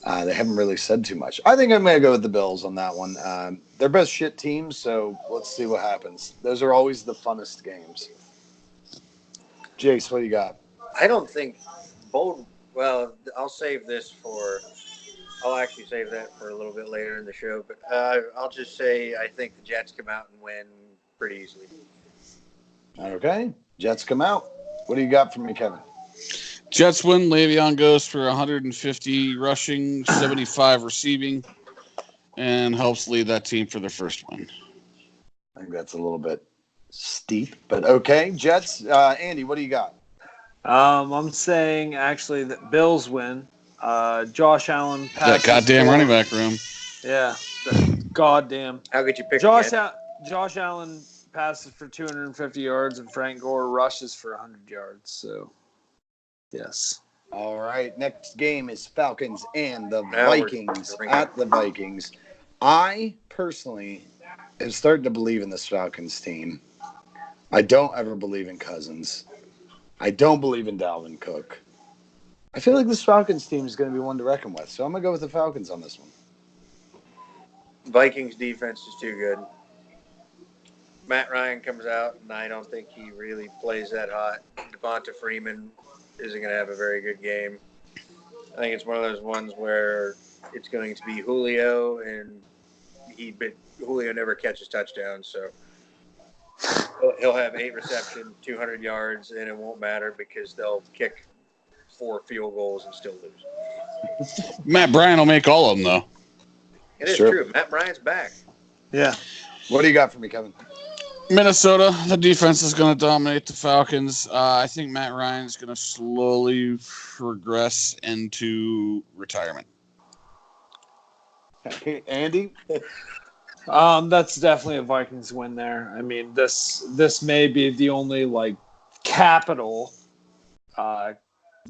They haven't really said too much. I think I'm going to go with the Bills on that one. They're best shit teams, so let's see what happens. Those are always the funnest games. Jace, what do you got? I don't think bold. Well, I'll save this for. I'll actually save that for a little bit later in the show. But I'll just say I think the Jets come out and win pretty easily. Okay, Jets come out. What do you got for me, Kevin? Jets win. Le'Veon goes for 150 rushing, 75 receiving, and helps lead that team for their first win. I think that's a little bit steep, but okay. Jets. Andy, what do you got? I'm saying actually that Bills win. Josh Allen passes. That goddamn running back room. Yeah, goddamn. How could you pick Josh again? Allen passes for 250 yards and Frank Gore rushes for 100 yards. So, yes. All right. Next game is Falcons and the Now we're Vikings drinking. at the Vikings. I personally am starting to believe in this Falcons team. I don't ever believe in Cousins. I don't believe in Dalvin Cook. I feel like this Falcons team is going to be one to reckon with, so I'm going to go with the Falcons on this one. Vikings defense is too good. Matt Ryan comes out, and I don't think he really plays that hot. Devonta Freeman isn't going to have a very good game. I think it's one of those ones where it's going to be Julio, and Julio never catches touchdowns, so he'll have 8 receptions, 200 yards, and it won't matter because they'll kick 4 field goals and still lose. Matt Bryan will make all of them, though. It is Sure. true. Matt Bryant's back. Yeah. What do you got for me, Kevin? Minnesota, the defense is going to dominate the Falcons. I think Matt Ryan's going to slowly progress into retirement. Andy? That's definitely a Vikings win there. I mean, this may be the only like capital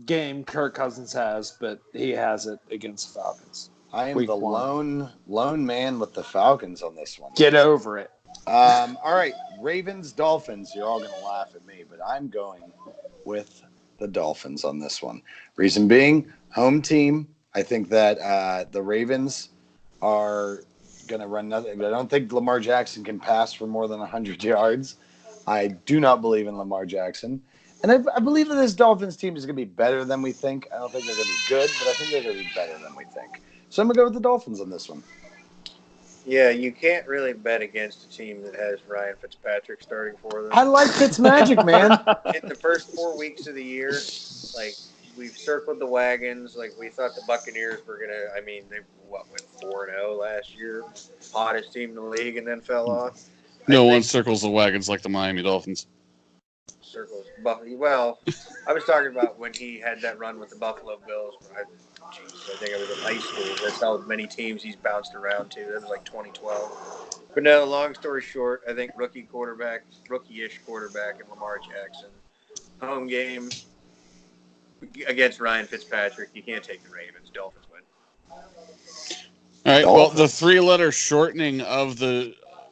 game Kirk Cousins has, but he has it against the Falcons. I am Week the one. lone man with the Falcons on this one. Get over it. All right, Ravens, Dolphins. You're all going to laugh at me, but I'm going with the Dolphins on this one. Reason being, home team. I think that the Ravens are going to run nothing. I don't think Lamar Jackson can pass for more than 100 yards. I do not believe in Lamar Jackson. And I believe that this Dolphins team is going to be better than we think. I don't think they're going to be good, but I think they're going to be better than we think. So I'm going to go with the Dolphins on this one. Yeah, you can't really bet against a team that has Ryan Fitzpatrick starting for them. I like Fitzmagic, man. In the first 4 weeks of the year, like, we've circled the wagons. Like, we thought the Buccaneers were going to, I mean, they went 4-0 last year. Hottest team in the league, and then fell off. No one circles the wagons like the Miami Dolphins. Circles. Well, I was talking about when he had that run with the Buffalo Bills. I think I was in high school. That's how many teams he's bounced around to. That was like 2012. But no, long story short, I think rookie-ish quarterback in Lamar Jackson. Home game against Ryan Fitzpatrick. You can't take the Ravens. Dolphins win. All right. Well, the 3-letter shortening of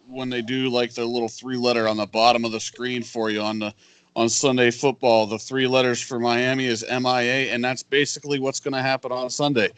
when they do like the little 3-letter on the bottom of the screen for you on Sunday football, the 3 letters for Miami is MIA, and that's basically what's going to happen on Sunday.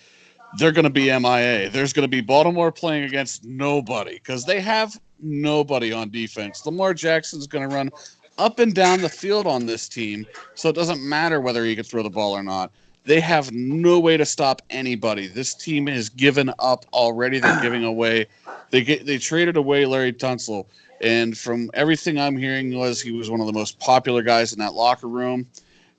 They're going to be MIA. There's going to be Baltimore playing against nobody because they have nobody on defense. Lamar Jackson's going to run up and down the field on this team, so it doesn't matter whether he can throw the ball or not. They have no way to stop anybody. This team has given up already. They're giving away. They traded away Larry Tunsil. And from everything I'm hearing he was one of the most popular guys in that locker room,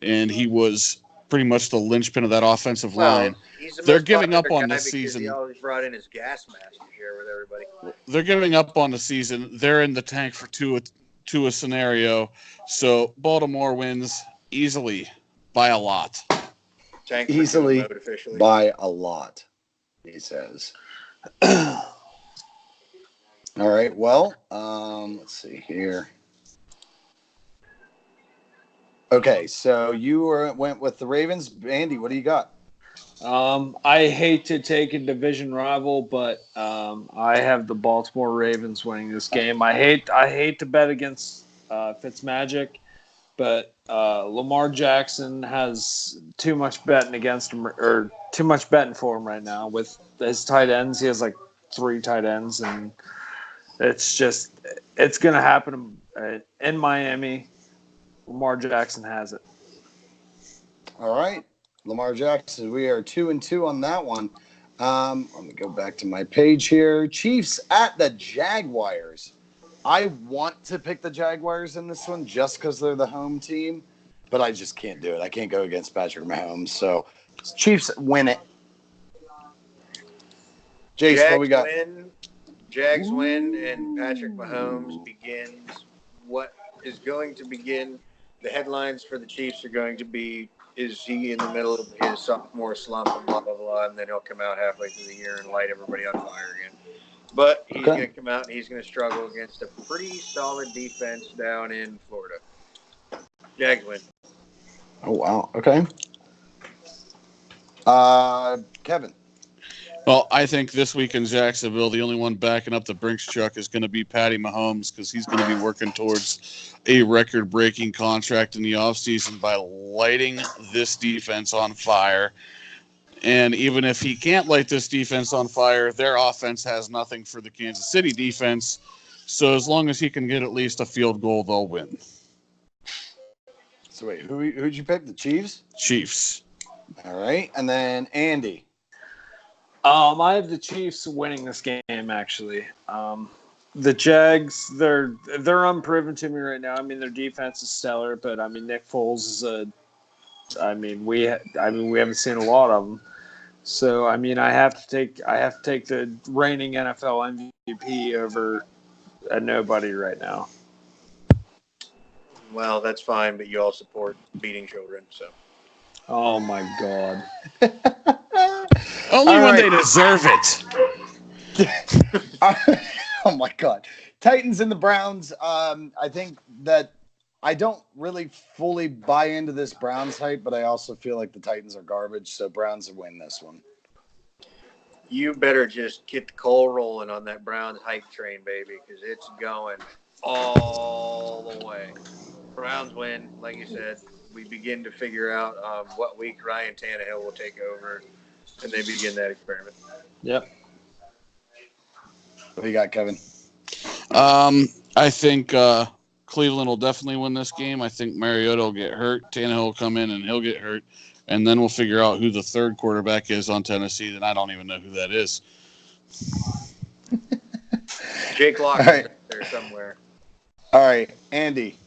and he was pretty much the linchpin of that offensive line. They're giving up on the season. He always brought in his gas mask to share with everybody. They're giving up on the season. They're in the tank for Tua scenario. So Baltimore wins easily by a lot. Tank for Easily mode officially. by a lot, he says. All right, well, let's see here. Okay, so you went with the Ravens. Andy, what do you got? I hate to take a division rival, but I have the Baltimore Ravens winning this game. I hate to bet against Fitzmagic, but Lamar Jackson has too much betting against him, or too much betting for him right now with his tight ends. He has like 3 tight ends, and it's going to happen in Miami. Lamar Jackson has it. All right. Lamar Jackson, we are 2-2 on that one. Let me go back to my page here. Chiefs at the Jaguars. I want to pick the Jaguars in this one just because they're the home team, but I just can't do it. I can't go against Patrick Mahomes. So Chiefs win it. Jace, what we got? Jags win, and Patrick Mahomes begins what is going to begin. The headlines for the Chiefs are going to be, is he in the middle of his sophomore slump and blah, blah, blah, and then he'll come out halfway through the year and light everybody on fire again. But he's going to come out and he's going to struggle against a pretty solid defense down in Florida. Jags win. Oh, wow. Okay. Kevin. Well, I think this week in Jacksonville, the only one backing up the Brinks truck is going to be Patty Mahomes, because he's going to be working towards a record-breaking contract in the offseason by lighting this defense on fire. And even if he can't light this defense on fire, their offense has nothing for the Kansas City defense. So as long as he can get at least a field goal, they'll win. So wait, who'd you pick? The Chiefs? Chiefs. All right. And then Andy. I have the Chiefs winning this game, actually. The Jags, they're unproven to me right now. I mean, their defense is stellar, but I mean, Nick Foles is we haven't seen a lot of them. So I mean, I have to take the reigning NFL MVP over a nobody right now. Well, that's fine, but you all support beating children, so. Oh my God. Only when they deserve it. Oh my God. Titans and the Browns. I think that I don't really fully buy into this Browns hype, but I also feel like the Titans are garbage, so Browns will win this one. You better just get the coal rolling on that Browns hype train, baby, because it's going all the way. Browns win, like you said. We begin to figure out what week Ryan Tannehill will take over, and they begin that experiment. Yep. What do you got, Kevin? I think Cleveland will definitely win this game. I think Mariota will get hurt. Tannehill will come in and he'll get hurt. And then we'll figure out who the third quarterback is on Tennessee. Then I don't even know who that is. Jake Locker right. there somewhere. All right, Andy.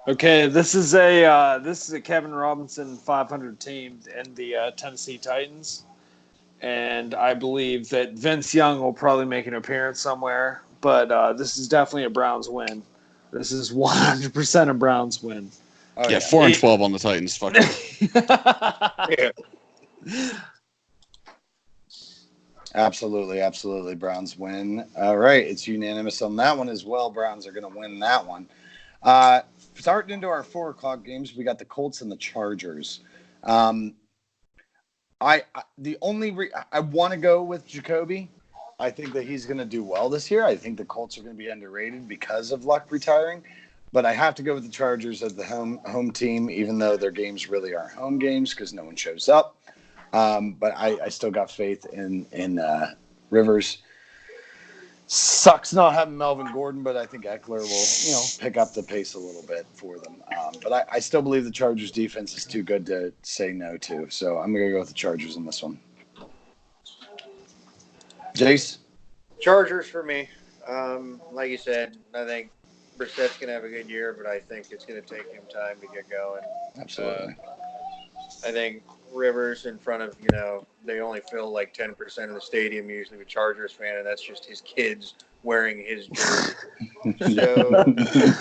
Okay, this is a Kevin Robinson 500 team in the Tennessee Titans, and I believe that Vince Young will probably make an appearance somewhere. But this is definitely a Browns win. This is 100% a Browns win. Oh, yeah, 4-12 on the Titans. Fuck it. Yeah. Absolutely. Browns win. All right, it's unanimous on that one as well. Browns are going to win that one. Starting into our 4:00 games, we got the Colts and the Chargers. I want to go with Jacoby. I think that he's going to do well this year. I think the Colts are going to be underrated because of Luck retiring. But I have to go with the Chargers as the home team, even though their games really aren't home games because no one shows up. But I still got faith in Rivers. Sucks not having Melvin Gordon, but I think Eckler will, pick up the pace a little bit for them. But I still believe the Chargers defense is too good to say no to. So I'm going to go with the Chargers in this one. Jace? Chargers for me. Like you said, I think Brissett's going to have a good year, but I think it's going to take him time to get going. Absolutely. I think Rivers in front of, they only fill like 10% of the stadium usually with Chargers fan, and that's just his kids wearing his jersey. So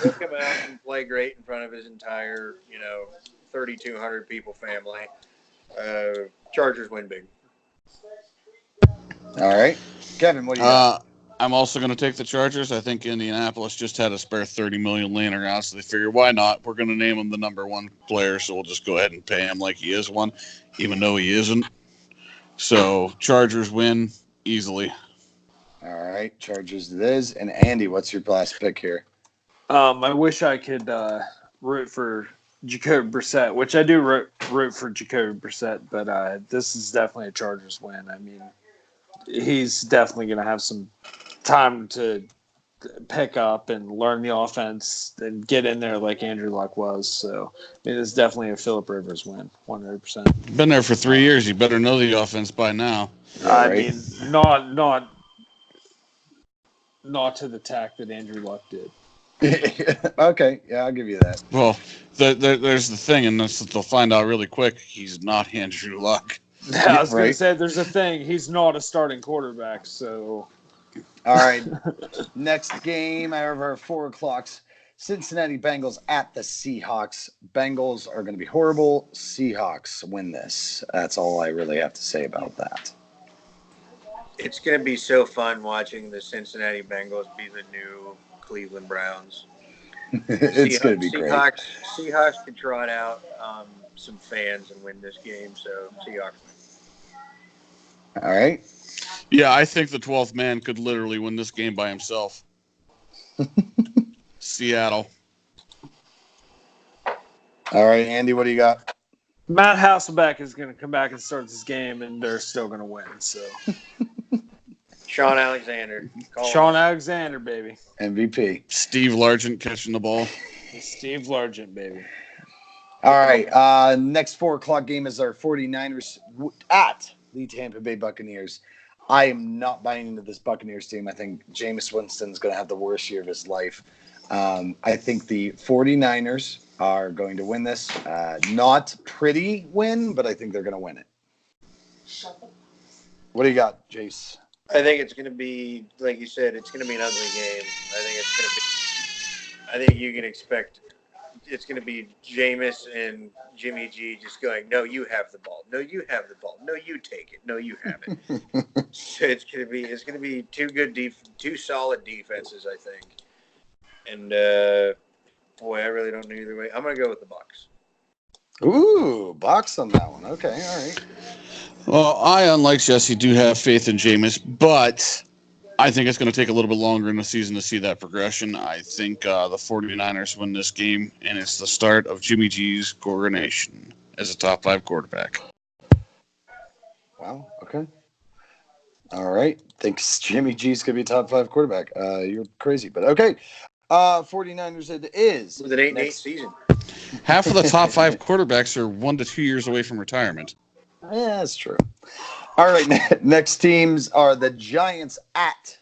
he'll come out and play great in front of his entire, 3,200 people family. Chargers win big. All right. Kevin, what do you got? I'm also going to take the Chargers. I think Indianapolis just had a spare $30 million laying around, so they figure, why not? We're going to name him the number one player, so we'll just go ahead and pay him like he is one, even though he isn't. So Chargers win easily. All right, Chargers it is. And Andy, what's your last pick here? I wish I could root for Jacoby Brissett, which I do root for Jacoby Brissett, but this is definitely a Chargers win. I mean, he's definitely going to have some time to pick up and learn the offense and get in there like Andrew Luck was. So, I mean, it's definitely a Phillip Rivers win, 100%. Been there for 3 years. You better know the offense by now. Yeah, I right? mean, not to the tack that Andrew Luck did. Okay, yeah, I'll give you that. Well, there's the thing, and they'll find out really quick. He's not Andrew Luck. I was going right. to say, there's a thing. He's not a starting quarterback, so. All right, next game, however, 4 o'clock. Cincinnati Bengals at the Seahawks. Bengals are going to be horrible. Seahawks win this. That's all I really have to say about that. It's going to be so fun watching the Cincinnati Bengals be the new Cleveland Browns. It's going to be great. Seahawks can trot out some fans and win this game, so Seahawks win. All right. Yeah, I think the 12th man could literally win this game by himself. Seattle. All right, Andy, what do you got? Matt Hasselbeck is going to come back and start this game, and they're still going to win. So, Sean Alexander. Sean Alexander, baby. MVP. Steve Largent catching the ball. Steve Largent, baby. All right, next 4 o'clock game is our 49ers at the Tampa Bay Buccaneers. I am not buying into this Buccaneers team. I think Jameis Winston's going to have the worst year of his life. I think the 49ers are going to win this. Not pretty win, but I think they're going to win it. What do you got, Jace? I think it's going to be, like you said, it's going to be an ugly game. I think you can expect it's going to be Jameis and Jimmy G just going, no, you have the ball. No, you have the ball. No, you take it. No, you have it. So it's going to be two solid defenses, I think. And boy, I really don't know either way. I'm going to go with the Bucs. Ooh, box on that one. Okay, all right. Well, I, unlike Jesse, do have faith in Jameis, but I think it's going to take a little bit longer in the season to see that progression. I think the 49ers win this game, and it's the start of Jimmy G's coronation as a top 5 quarterback. Wow, okay. All right. Thinks Jimmy G's going to be a top 5 quarterback. You're crazy, but okay. 49ers it is. With an 8-8 season. Half of the top 5 quarterbacks are 1 to 2 years away from retirement. Yeah, that's true. All right, next teams are the Giants at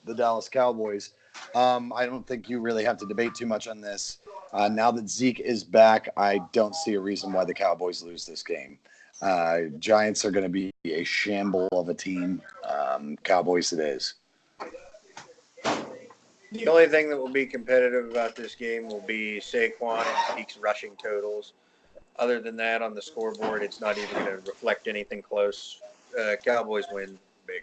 the Dallas Cowboys. I don't think you really have to debate too much on this. Now that Zeke is back, I don't see a reason why the Cowboys lose this game. Giants are going to be a shamble of a team. Cowboys it is. The only thing that will be competitive about this game will be Saquon and Zeke's rushing totals. Other than that, on the scoreboard, it's not even going to reflect anything close. Cowboys win big.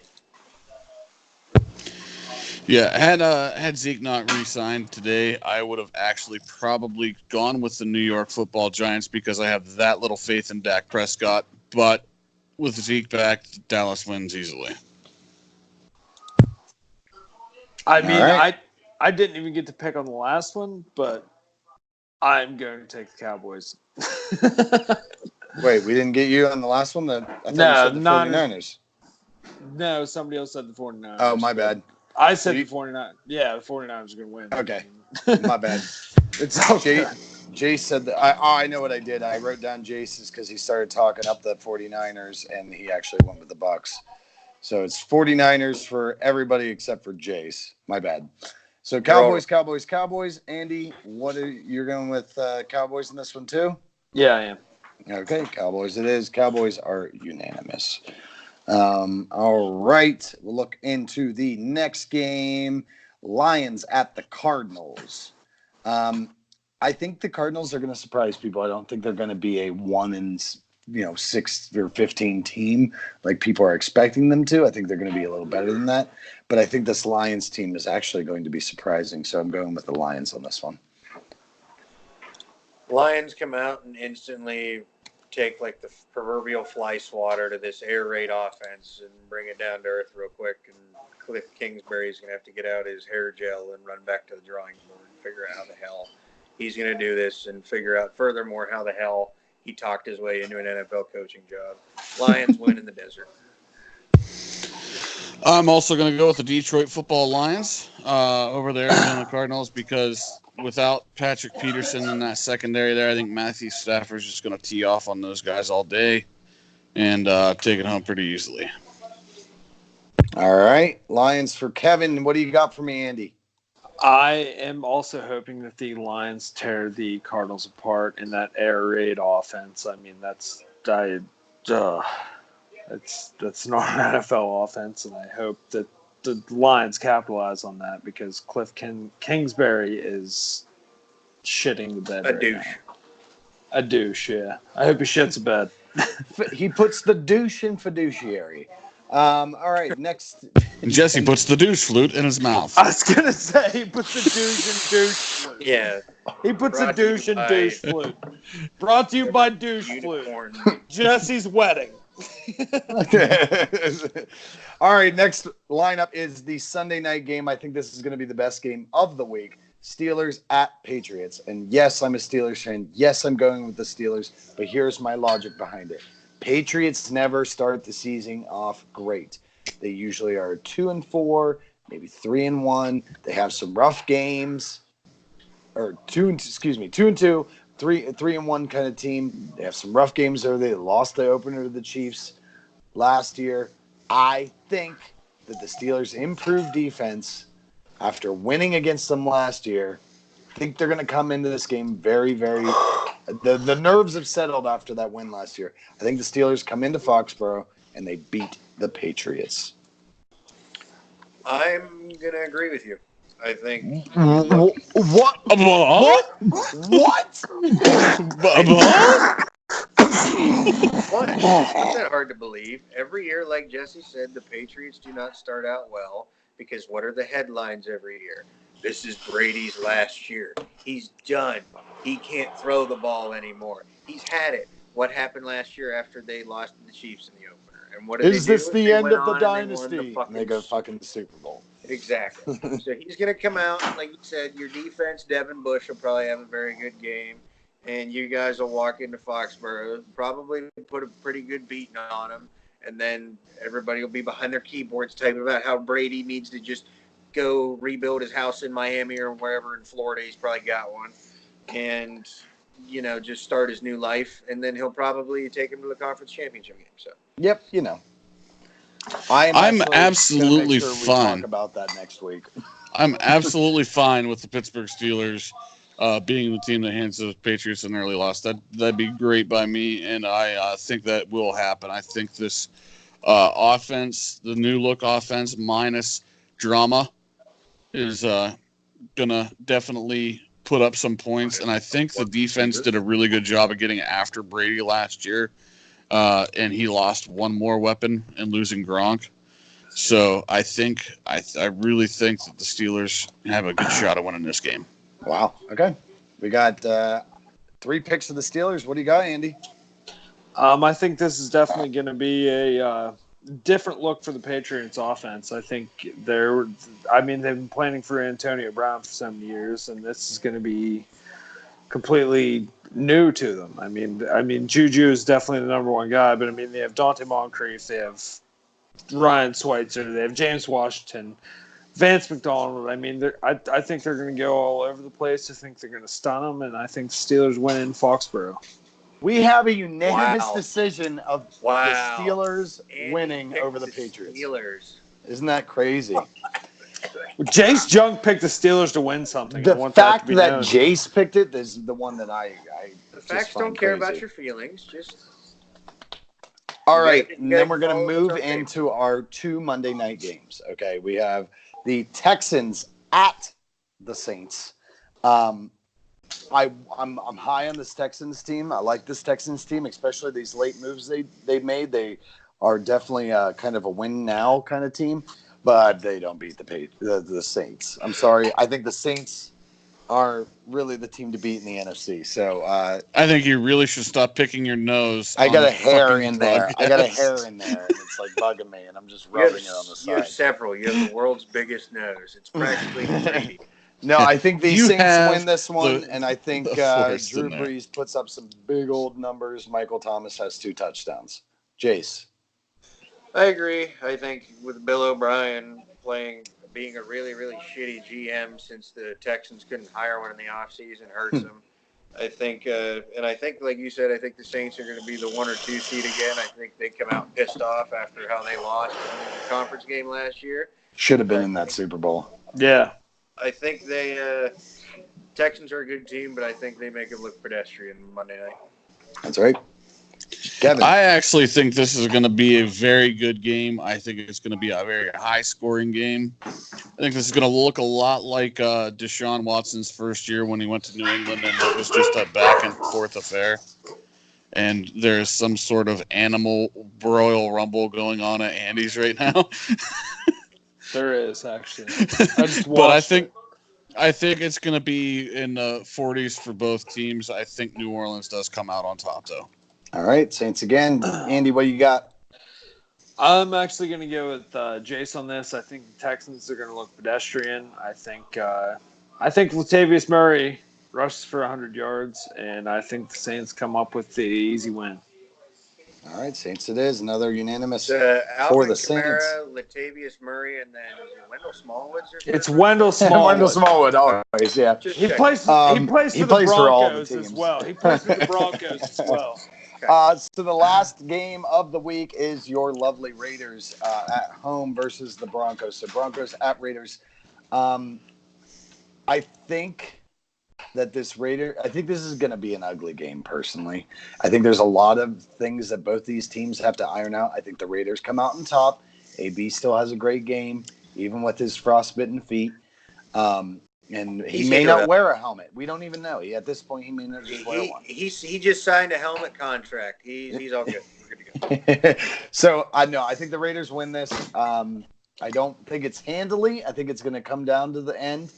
Yeah, had Zeke not re-signed today, I would have actually probably gone with the New York Football Giants because I have that little faith in Dak Prescott. But with Zeke back, Dallas wins easily. I mean, right. I didn't even get to pick on the last one, but I'm going to take the Cowboys. Wait, we didn't get you on the last one? I thought you said the 49ers. No, somebody else said the 49ers. Oh, my bad. I said the 49ers. Yeah, the 49ers are going to win. Okay. My bad. It's okay. Jace said that. I know what I did. I wrote down Jace's because he started talking up the 49ers, and he actually went with the Bucs. So it's 49ers for everybody except for Jace. My bad. So Cowboys. Andy, you're going with Cowboys in this one too? Yeah, I am. Okay, Cowboys it is. Cowboys are unanimous. All right, we'll look into the next game. Lions at the Cardinals. I think the Cardinals are going to surprise people. I don't think they're going to be a 1-6 or 15 team like people are expecting them to. I think they're going to be a little better than that. But I think this Lions team is actually going to be surprising, so I'm going with the Lions on this one. Lions come out and instantly take like the proverbial fly swatter to this air raid offense and bring it down to earth real quick. And Cliff Kingsbury's going to have to get out his hair gel and run back to the drawing board and figure out how the hell he's going to do this and figure out furthermore how the hell he talked his way into an NFL coaching job. Lions win in the desert. I'm also going to go with the Detroit Football Lions over the Arizona Cardinals because without Patrick Peterson in that secondary there, I think Matthew Stafford's just going to tee off on those guys all day and take it home pretty easily. All right. Lions for Kevin. What do you got for me, Andy? I am also hoping that the Lions tear the Cardinals apart in that air raid offense. I mean, that's not an NFL offense, and I hope that the Lions capitalize on that because Cliff Kingsbury is shitting the bed. A douche. Now. A douche, yeah. I hope he shits the bed. He puts the douche in fiduciary. All right, next. Jesse puts the douche flute in his mouth. I was going to say he puts the douche in douche flute. Yeah. He puts a Brought douche in by- douche flute. Brought to you by douche flute. Unicorn. Jesse's wedding. All right, next lineup is the Sunday night game. I think this is going to be the best game of the week. Steelers at Patriots. And yes, I'm a Steelers fan. Yes, I'm going with the Steelers. But here's my logic behind it. Patriots never start the season off great. They usually are 2-4, maybe 3-1. They have some rough games, or 2-2, 3-1 kind of team. They have some rough games there. They lost the opener to the Chiefs last year. I think that the Steelers' improved defense after winning against them last year. I think they're going to come into this game very, very. The nerves have settled after that win last year. I think the Steelers come into Foxborough and they beat the Patriots. I'm going to agree with you. I think. What? What? It's not that hard to believe. Every year, like Jesse said, the Patriots do not start out well because what are the headlines every year? This is Brady's last year. He's done. He can't throw the ball anymore. He's had it. What happened last year after they lost to the Chiefs in the opener? And what did Is they this do? the They end went of the on dynasty? And They go fucking the Super Bowl. Exactly. So he's going to come out, like you said, your defense, Devin Bush, will probably have a very good game. And you guys will walk into Foxborough, probably put a pretty good beating on them. And then everybody will be behind their keyboards typing about how Brady needs to just go rebuild his house in Miami or wherever in Florida. He's probably got one. And, just start his new life. And then he'll probably take him to the conference championship game. So. Yep, I'm absolutely actually gonna make sure we fine. talk about that next week. I'm absolutely fine with the Pittsburgh Steelers being the team that hands the Patriots an early loss. That'd be great by me, and I think that will happen. I think this offense, the new look offense minus drama, is gonna definitely put up some points. And I think the defense did a really good job of getting after Brady last year, and he lost one more weapon in losing Gronk. So I really think that the Steelers have a good shot at winning this game. Wow. Okay. We got 3 picks of the Steelers. What do you got, Andy? I think this is definitely going to be a different look for the Patriots offense. I think they've been planning for Antonio Brown for 7 years, and this is going to be completely new to them. I mean, Juju is definitely the number one guy, but they have Dante Moncrief, they have Ryan Schweitzer, they have James Washington, Vance McDonald. I think they're going to go all over the place. I think they're going to stun them, and I think the Steelers win in Foxborough. We have a unanimous Wow. decision of Wow. the Steelers Andy winning picked over the Patriots. Steelers. Isn't that crazy? Jace Jung picked the Steelers to win something. I The want fact to be that known. Jace picked it is the one that I The just facts find don't care crazy. about your feelings. Just All You right, guys- and you then guys we're going follow to the move rotation. into our 2 Monday night games. Okay, we have the Texans at the Saints. I'm high on this Texans team. I like this Texans team, especially these late moves they made. They are definitely kind of a win now kind of team. but they don't beat the Saints. I'm sorry. I think the Saints are really the team to beat in the NFC. So I think you really should stop picking your nose. I got on a hair fucking in there. broadcast. I got a hair in there, and it's like bugging me, and I'm just rubbing it on the You have side. several. You have the world's biggest nose. It's practically 3D. No, I think the You Saints have win this one, the- and I think the force Drew in there. Brees puts up some big old numbers. Michael Thomas has 2 touchdowns. Jace. I agree. I think with Bill O'Brien being a really, really shitty GM since the Texans couldn't hire one in the offseason hurts him. I think, like you said, I think the Saints are going to be the 1 or 2 seed again. I think they come out pissed off after how they lost in the conference game last year. Should have been in that Super Bowl. Yeah. I think Texans are a good team, but I think they make it look pedestrian Monday night. That's right. Kevin. I actually think this is going to be a very good game. I think it's going to be a very high-scoring game. I think this is going to look a lot like Deshaun Watson's first year when he went to New England, and it was just a back-and-forth affair. And there's some sort of animal Royal Rumble going on at Andy's right now. There is, actually. I just But I watched think it's going to be in the 40s for both teams. I think New Orleans does come out on top, though. All right, Saints again. Andy, what you got? I'm actually going to go with Jace on this. I think the Texans are going to look pedestrian. I think Latavius Murray rushes for 100 yards, and I think the Saints come up with the easy win. All right, Saints it is. Another unanimous Alvin for the Saints. Kamara, Latavius Murray, and then Wendell Smallwood's their It's Wendell Smallwood. Wendell Smallwood, always, yeah. Just He checking. plays. He plays for the for all the Broncos as teams. well. He plays for the Broncos as well. So the last game of the week is your lovely Raiders at home versus the Broncos. So Broncos at Raiders. I think that this is going to be an ugly game, personally. I think there's a lot of things that both these teams have to iron out. I think the Raiders come out on top. AB still has a great game, even with his frostbitten feet. And he may not wear a helmet. We don't even know. At this point, he may not just wear one. He just signed a helmet contract. He's all good. We're good to go. So I think the Raiders win this. I don't think it's handily. I think it's going to come down to the end.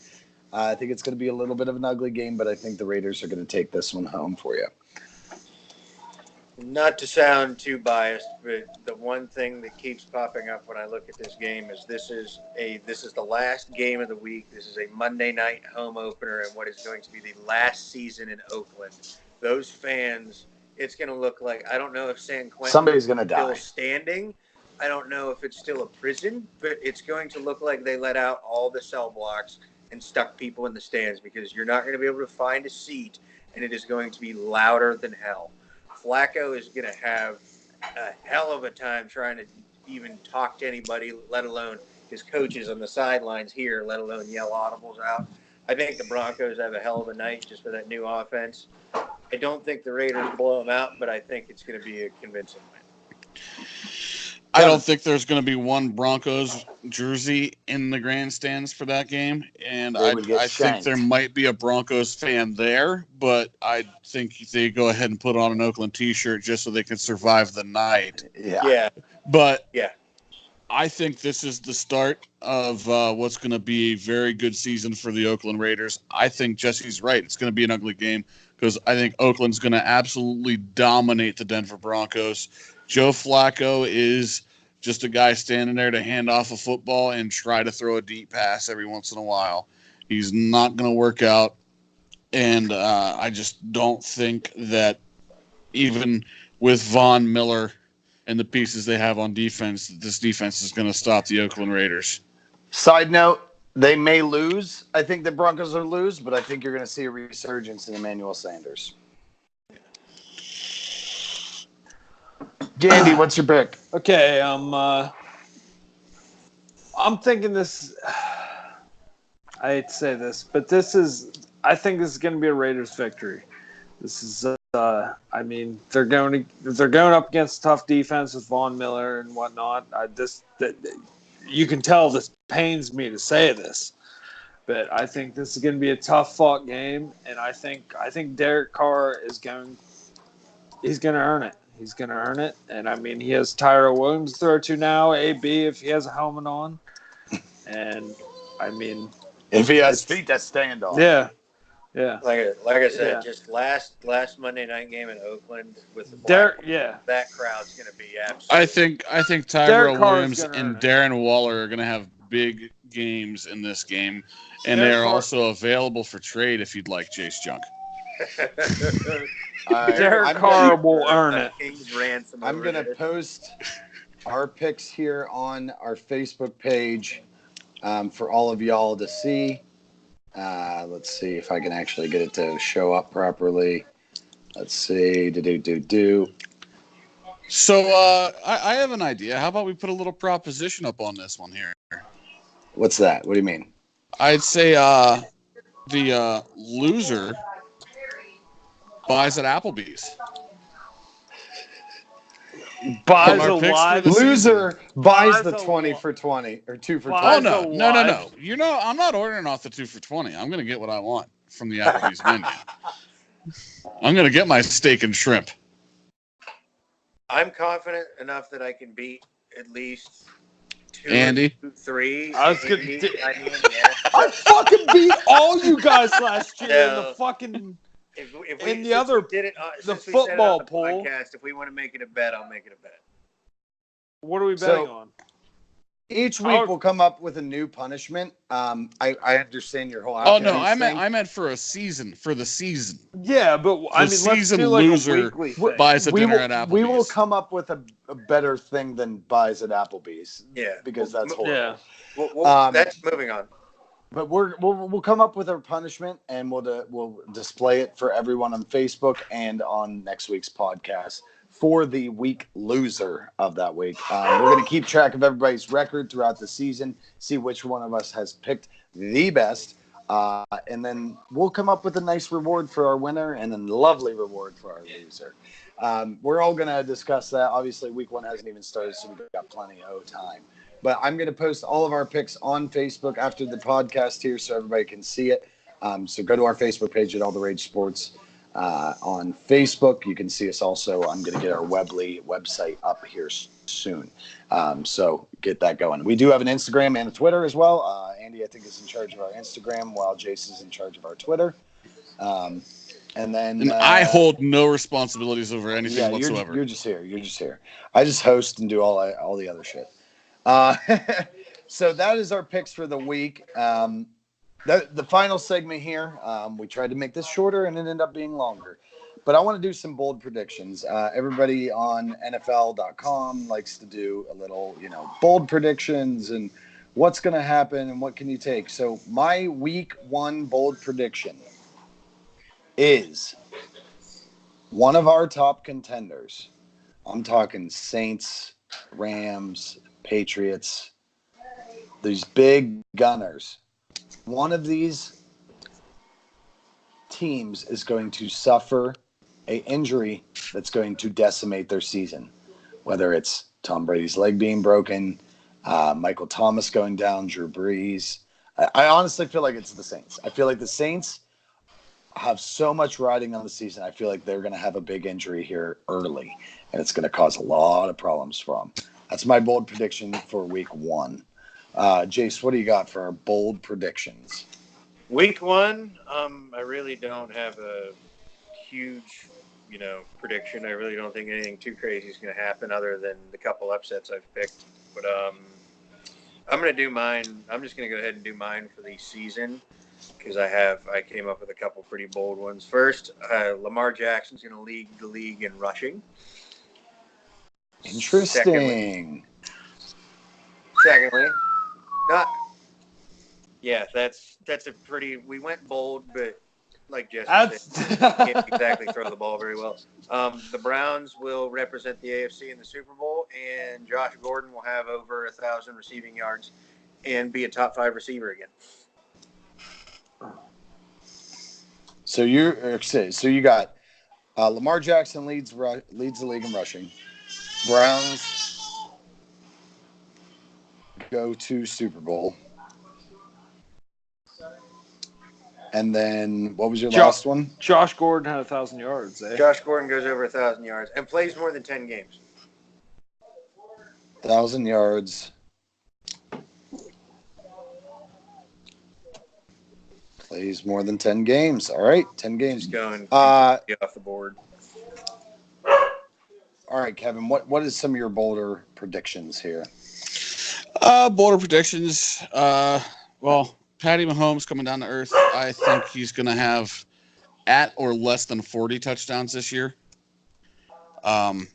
I think it's going to be a little bit of an ugly game, but I think the Raiders are going to take this one home for you. Not to sound too biased, but the one thing that keeps popping up when I look at this game is this is the last game of the week. This is a Monday night home opener and what is going to be the last season in Oakland. Those fans, it's going to look like, I don't know if San Quentin Somebody's going to is still die. standing. I don't know if it's still a prison, but it's going to look like they let out all the cell blocks and stuck people in the stands because you're not going to be able to find a seat, and it is going to be louder than hell. Flacco is going to have a hell of a time trying to even talk to anybody, let alone his coaches on the sidelines here, let alone yell audibles out. I think the Broncos have a hell of a night just for that new offense. I don't think the Raiders blow them out, but I think it's going to be a convincing win. I don't think there's going to be one Broncos jersey in the grandstands for that game, and They I would get think shanked. there might be a Broncos fan there, but I think they go ahead and put on an Oakland T-shirt just so they can survive the night. Yeah. But Yeah. I think this is the start of what's going to be a very good season for the Oakland Raiders. I think Jesse's right. It's going to be an ugly game because I think Oakland's going to absolutely dominate the Denver Broncos. Joe Flacco is just a guy standing there to hand off a football and try to throw a deep pass every once in a while. He's not going to work out. And I just don't think that even with Von Miller and the pieces they have on defense, this defense is going to stop the Oakland Raiders. Side note, they may lose. I think the Broncos will lose, but I think you're going to see a resurgence in Emmanuel Sanders. Gandy, what's your pick? Okay, I'm thinking this. I hate to say this, but I think this is going to be a Raiders victory. This is, I mean, they're going up against tough defense with Von Miller and whatnot. You can tell this pains me to say this, but I think this is going to be a tough fought game, and I think Derek Carr he's going to earn it. He's going to earn it. And, I mean, he has Tyrell Williams to throw to now, AB, if he has a helmet on. And I mean, If he has It's- feet that stand on. yeah. Like I said, Yeah. just last Monday night game in Oakland with the Derek, Black, yeah. that crowd's going to be absolutely. I think Derek Tyrell Carr is Williams gonna and earn it. Darren Waller are going to have big games in this game, and Derek they are Carr- also available for trade if you'd like Jace Junk. All right, Derek I'm Carr gonna- will earn it. King's ransom. I'm over going to this. post our picks here on our Facebook page for all of y'all to see. Let's see if I can actually get it to show up properly. Let's see. Do. So I have an idea. How about we put a little proposition up on this one here? What's that? What do you mean? I'd say the loser buys at Applebee's. Buys Our a picks for live. the Loser buys Buys the a 20 lot. for 20 or 2 for Buys Oh 20. no, a no. live. You know, I'm not ordering off the 2 for $20. I'm gonna get what I want from the Applebee's menu. I'm gonna get my steak and shrimp. I'm confident enough that I can beat at least 2, Andy? 3. I was gonna Andy, do- I mean, yeah. I fucking beat all you guys last year in the No. fucking. If And the since other- we did it, the since we said it on football the poll. podcast, if we want to make it a bet, I'll make it a bet. What are we So- betting on? Each week we'll come up with a new punishment. I understand your whole Oh no, Applebee's thing. I meant for a season, for the season. Yeah, but I mean, let's season do like loser a weekly thing. Buys a we dinner will, at Applebee's. we will come up with a better thing than buys at Applebee's. Yeah. Because that's horrible. Yeah. That's moving on. But we'll come up with a punishment and we'll display it for everyone on Facebook and on next week's podcast for the week loser of that week. We're going to keep track of everybody's record throughout the season, see which one of us has picked the best, and then we'll come up with a nice reward for our winner and a lovely reward for our loser. We're all going to discuss that. Obviously, week 1 hasn't even started, so we've got plenty of time. But I'm going to post all of our picks on Facebook after the podcast here so everybody can see it. So go to our Facebook page at All the Rage Sports on Facebook. You can see us also. I'm going to get our Weebly website up here soon. So get that going. We do have an Instagram and a Twitter as well. Andy, I think, is in charge of our Instagram while Jace is in charge of our Twitter. And then I hold no responsibilities over anything yeah, whatsoever. You're just here. You're just here. I just host and do all the other shit. So that is our picks for the week. The final segment here, we tried to make this shorter and it ended up being longer. But I want to do some bold predictions. Everybody on NFL.com likes to do a little, bold predictions and what's going to happen and what can you take. So my week 1 bold prediction is one of our top contenders. I'm talking Saints, Rams, Patriots, these big gunners. One of these teams is going to suffer an injury that's going to decimate their season, whether it's Tom Brady's leg being broken, Michael Thomas going down, Drew Brees. I honestly feel like it's the Saints. I feel like the Saints have so much riding on the season. I feel like they're going to have a big injury here early, and it's going to cause a lot of problems for them. That's my bold prediction for week 1. Jace, what do you got for our bold predictions? Week 1, I really don't have a huge, prediction. I really don't think anything too crazy is going to happen other than the couple upsets I've picked. But I'm going to do mine. I'm just going to go ahead and do mine for the season because I came up with a couple pretty bold ones. First, Lamar Jackson's going to lead the league in rushing. Interesting. Secondly, that's a pretty. We went bold, but like Jesse said, can't exactly throw the ball very well. The Browns will represent the AFC in the Super Bowl, and Josh Gordon will have over 1,000 receiving yards and be a top 5 receiver again. So you got Lamar Jackson leads the league in rushing. Browns go to Super Bowl. And then what was your last one? Josh Gordon had 1,000 yards. Josh Gordon goes over 1,000 yards and plays more than 10 games. 1,000 yards. Plays more than 10 games. All right, 10 games. He's going Uh, off the board. All right, Kevin, what is some of your bolder predictions here? Bolder predictions. Well, Patty Mahomes coming down to earth. I think he's going to have at or less than 40 touchdowns this year. And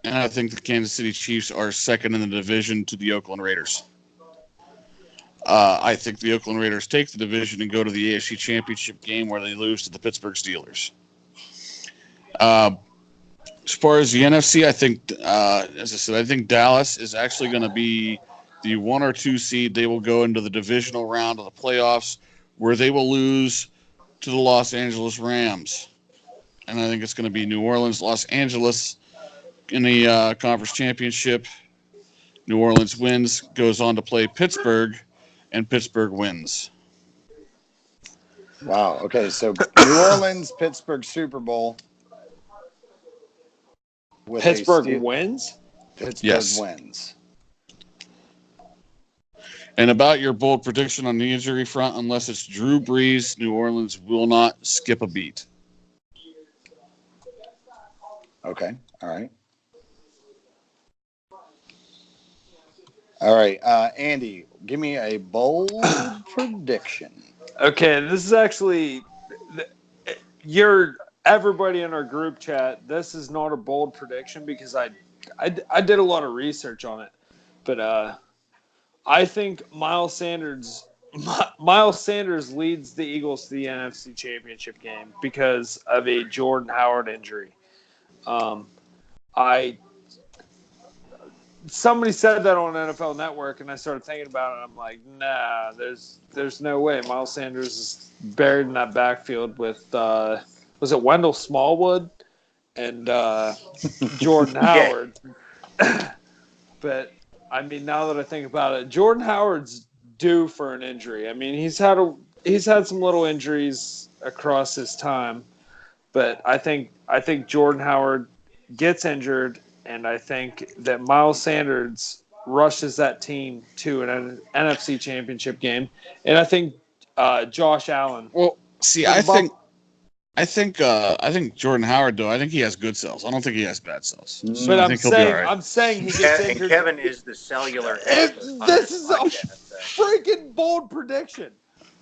I think the Kansas City Chiefs are second in the division to the Oakland Raiders. I think the Oakland Raiders take the division and go to the AFC Championship game where they lose to the Pittsburgh Steelers. As far as the NFC, I think, as I said, I think Dallas is actually going to be the 1 or 2 seed. They will go into the divisional round of the playoffs where they will lose to the Los Angeles Rams. And I think it's going to be New Orleans, Los Angeles in the conference championship. New Orleans wins, goes on to play Pittsburgh, and Pittsburgh wins. Wow. Okay, so New Orleans, Pittsburgh Super Bowl. With Pittsburgh wins? Pittsburgh wins. And about your bold prediction on the injury front, unless it's Drew Brees, New Orleans will not skip a beat. Okay. All right. All right. Andy, give me a bold prediction. Okay, this is actually everybody in our group chat. This is not a bold prediction because I did a lot of research on it, but I think Miles Sanders leads the Eagles to the NFC Championship game because of a Jordan Howard injury. Somebody said that on NFL Network, and I started thinking about it. I'm like, nah, there's no way. Miles Sanders is buried in that backfield with was it Wendell Smallwood and Jordan Howard. But I mean, now that I think about it, Jordan Howard's due for an injury. I mean, he's had some little injuries across his time, but I think Jordan Howard gets injured. And I think that Miles Sanders rushes that team to an NFC Championship game. And I think Josh Allen. Well, see, I think Jordan Howard, though, I think he has good cells. I don't think he has bad cells. So But I'm saying he gets injured. And Kevin is the cellular. This is a freaking bold prediction.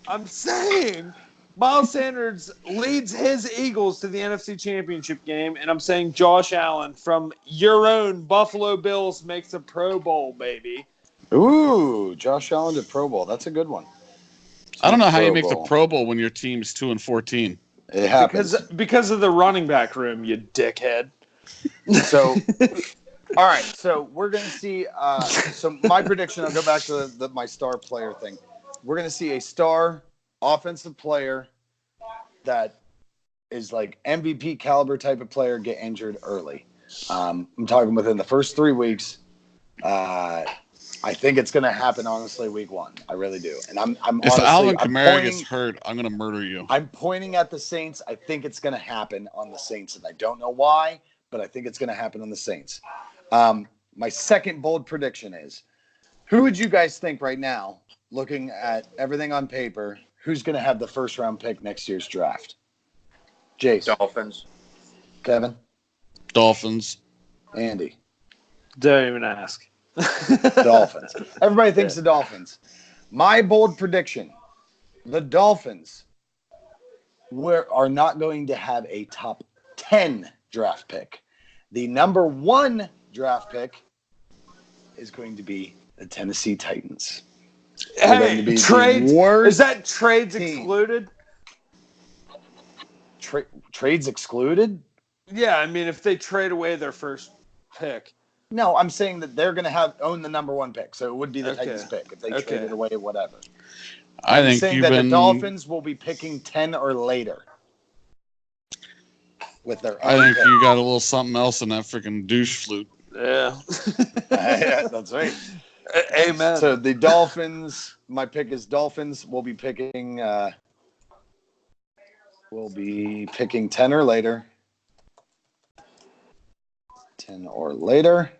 I'm saying Miles Sanders leads his Eagles to the NFC Championship game, and I'm saying Josh Allen from your own Buffalo Bills makes a Pro Bowl, baby. Ooh, Josh Allen to Pro Bowl. That's a good one. I don't know how you make the Pro Bowl when your team's 2-14. It happens. Because of the running back room, you dickhead. So, all right. So we're going to see. So my prediction, I'll go back to my star player thing. We're going to see a star offensive player that is like MVP caliber type of player get injured early. I'm talking within the first 3 weeks. I think it's going to happen, honestly, week 1. I really do. And I'm if honestly, Alvin Kamara gets hurt, I'm going to murder you. I'm pointing at the Saints. I think it's going to happen on the Saints, and I don't know why, but I think it's going to happen on the Saints. My second bold prediction is, who would you guys think right now, looking at everything on paper, who's going to have the first round pick next year's draft? Jace. Dolphins. Kevin. Dolphins. Andy. Don't even ask. Dolphins. Everybody thinks the Dolphins. My bold prediction, the Dolphins are not going to have a top 10 draft pick. The number 1 draft pick is going to be the Tennessee Titans. Hey, trades. Is that trades excluded? Trades excluded? Yeah, I mean, if they trade away their first pick. No, I'm saying that they're going to own the number 1 pick, so it would be the Titans pick if they traded away whatever. I think saying that the Dolphins will be picking 10 or later with their own I think pick. you got a little something else in that freaking douche flute. Yeah. Yeah, that's right. Amen. So the Dolphins, my pick is Dolphins. We'll be picking 10 or later. 10 or later.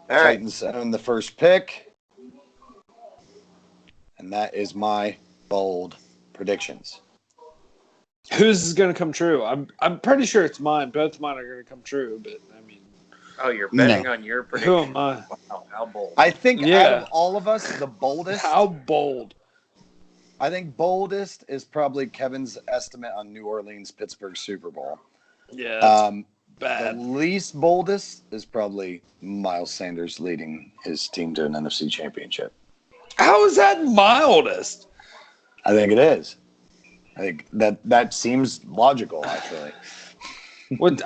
All right. Titans own the first pick. and that is my bold predictions. Whose is going to come true? I'm pretty sure it's mine. Both of mine are going to come true, but I mean, Oh, you're betting on your prediction. who am I? Wow, how bold. I think Yeah. out of all of us, the boldest. How bold? I think boldest is probably Kevin's estimate on New Orleans Pittsburgh Super Bowl. Yeah, that's The bad. least boldest is probably Miles Sanders leading his team to an NFC Championship. How is that mildest? I think it is. I think that seems logical, actually. With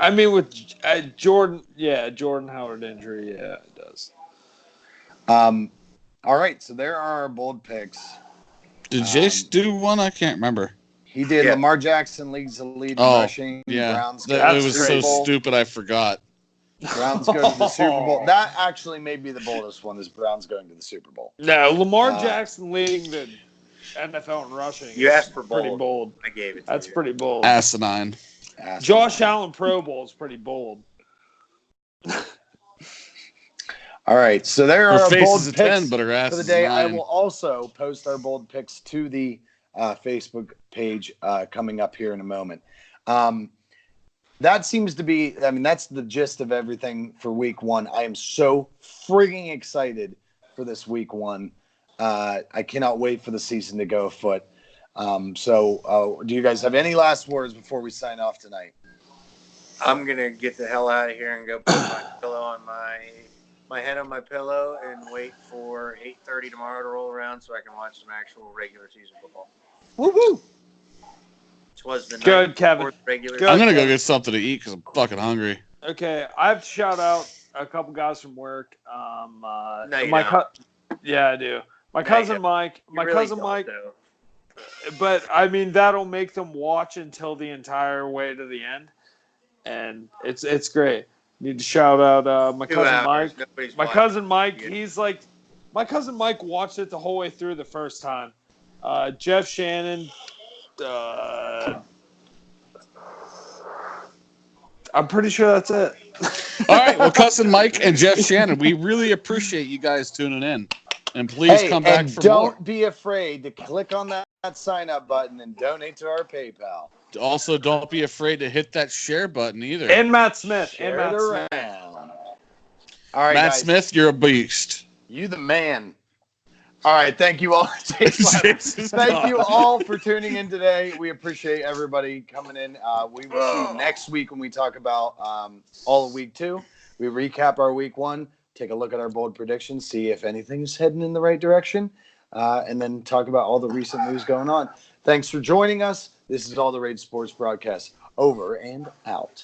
Jordan, Jordan Howard injury, yeah, it does. All right, so there are our bold picks. Did Jace do one? I can't remember. He did. Yeah. Lamar Jackson leads the lead in Oh, rushing. Yeah, Browns that, go to it the was Super so Bowl. stupid I forgot. Browns go to the Super Bowl. That actually may be the boldest one, is Browns going to the Super Bowl. No, Lamar Jackson leading the NFL in rushing. You is asked for pretty bold. bold. I gave it to That's you. pretty bold. Asinine. Josh Allen Pro Bowl is pretty bold. All right, so there Her are our face bold is a picks 10, but her ass for the is day. a I 9. will also post our bold picks to the Facebook page coming up here in a moment. That seems to be, I mean, that's the gist of everything for week one. I am so frigging excited for this week one. I cannot wait for the season to go afoot. So do you guys have any last words before we sign off tonight? I'm gonna get the hell out of here and go put my pillow on my head on my pillow and wait for 8:30 tomorrow to roll around so I can watch some actual regular season football. Woo-hoo. Which was the Good, night Kevin. before the regular Good. I'm season. going to go get something to eat because I'm fucking hungry. Okay, I have to shout out a couple guys from work. No, you my don't. yeah, I do. My No, cousin you Mike. You My really cousin don't, Mike. though. But I mean, that'll make them watch until the entire way to the end, and it's great. Need to shout out my 2 cousin hours, Mike. nobody's My watching. cousin Mike, Yeah. he's like, my cousin Mike watched it the whole way through the first time. Jeff Shannon. I'm pretty sure that's it. All right, well, cousin Mike and Jeff Shannon, we really appreciate you guys tuning in. And please come back and for don't more. be afraid to click on that sign up button and donate to our PayPal. Also, don't be afraid to hit that share button either. And Matt Smith. Share and it Matt Smith. around. All right, Matt guys, Smith, you're a beast. you the man. All right, thank you all. Jesus Thank God. you all for tuning in today. We appreciate everybody coming in. We will see you next week when we talk about all of week 2. We recap our week 1, take a look at our bold predictions, see if anything's heading in the right direction, and then talk about all the recent news going on. Thanks for joining us. This is All the Rage Sports Broadcast. Over and out.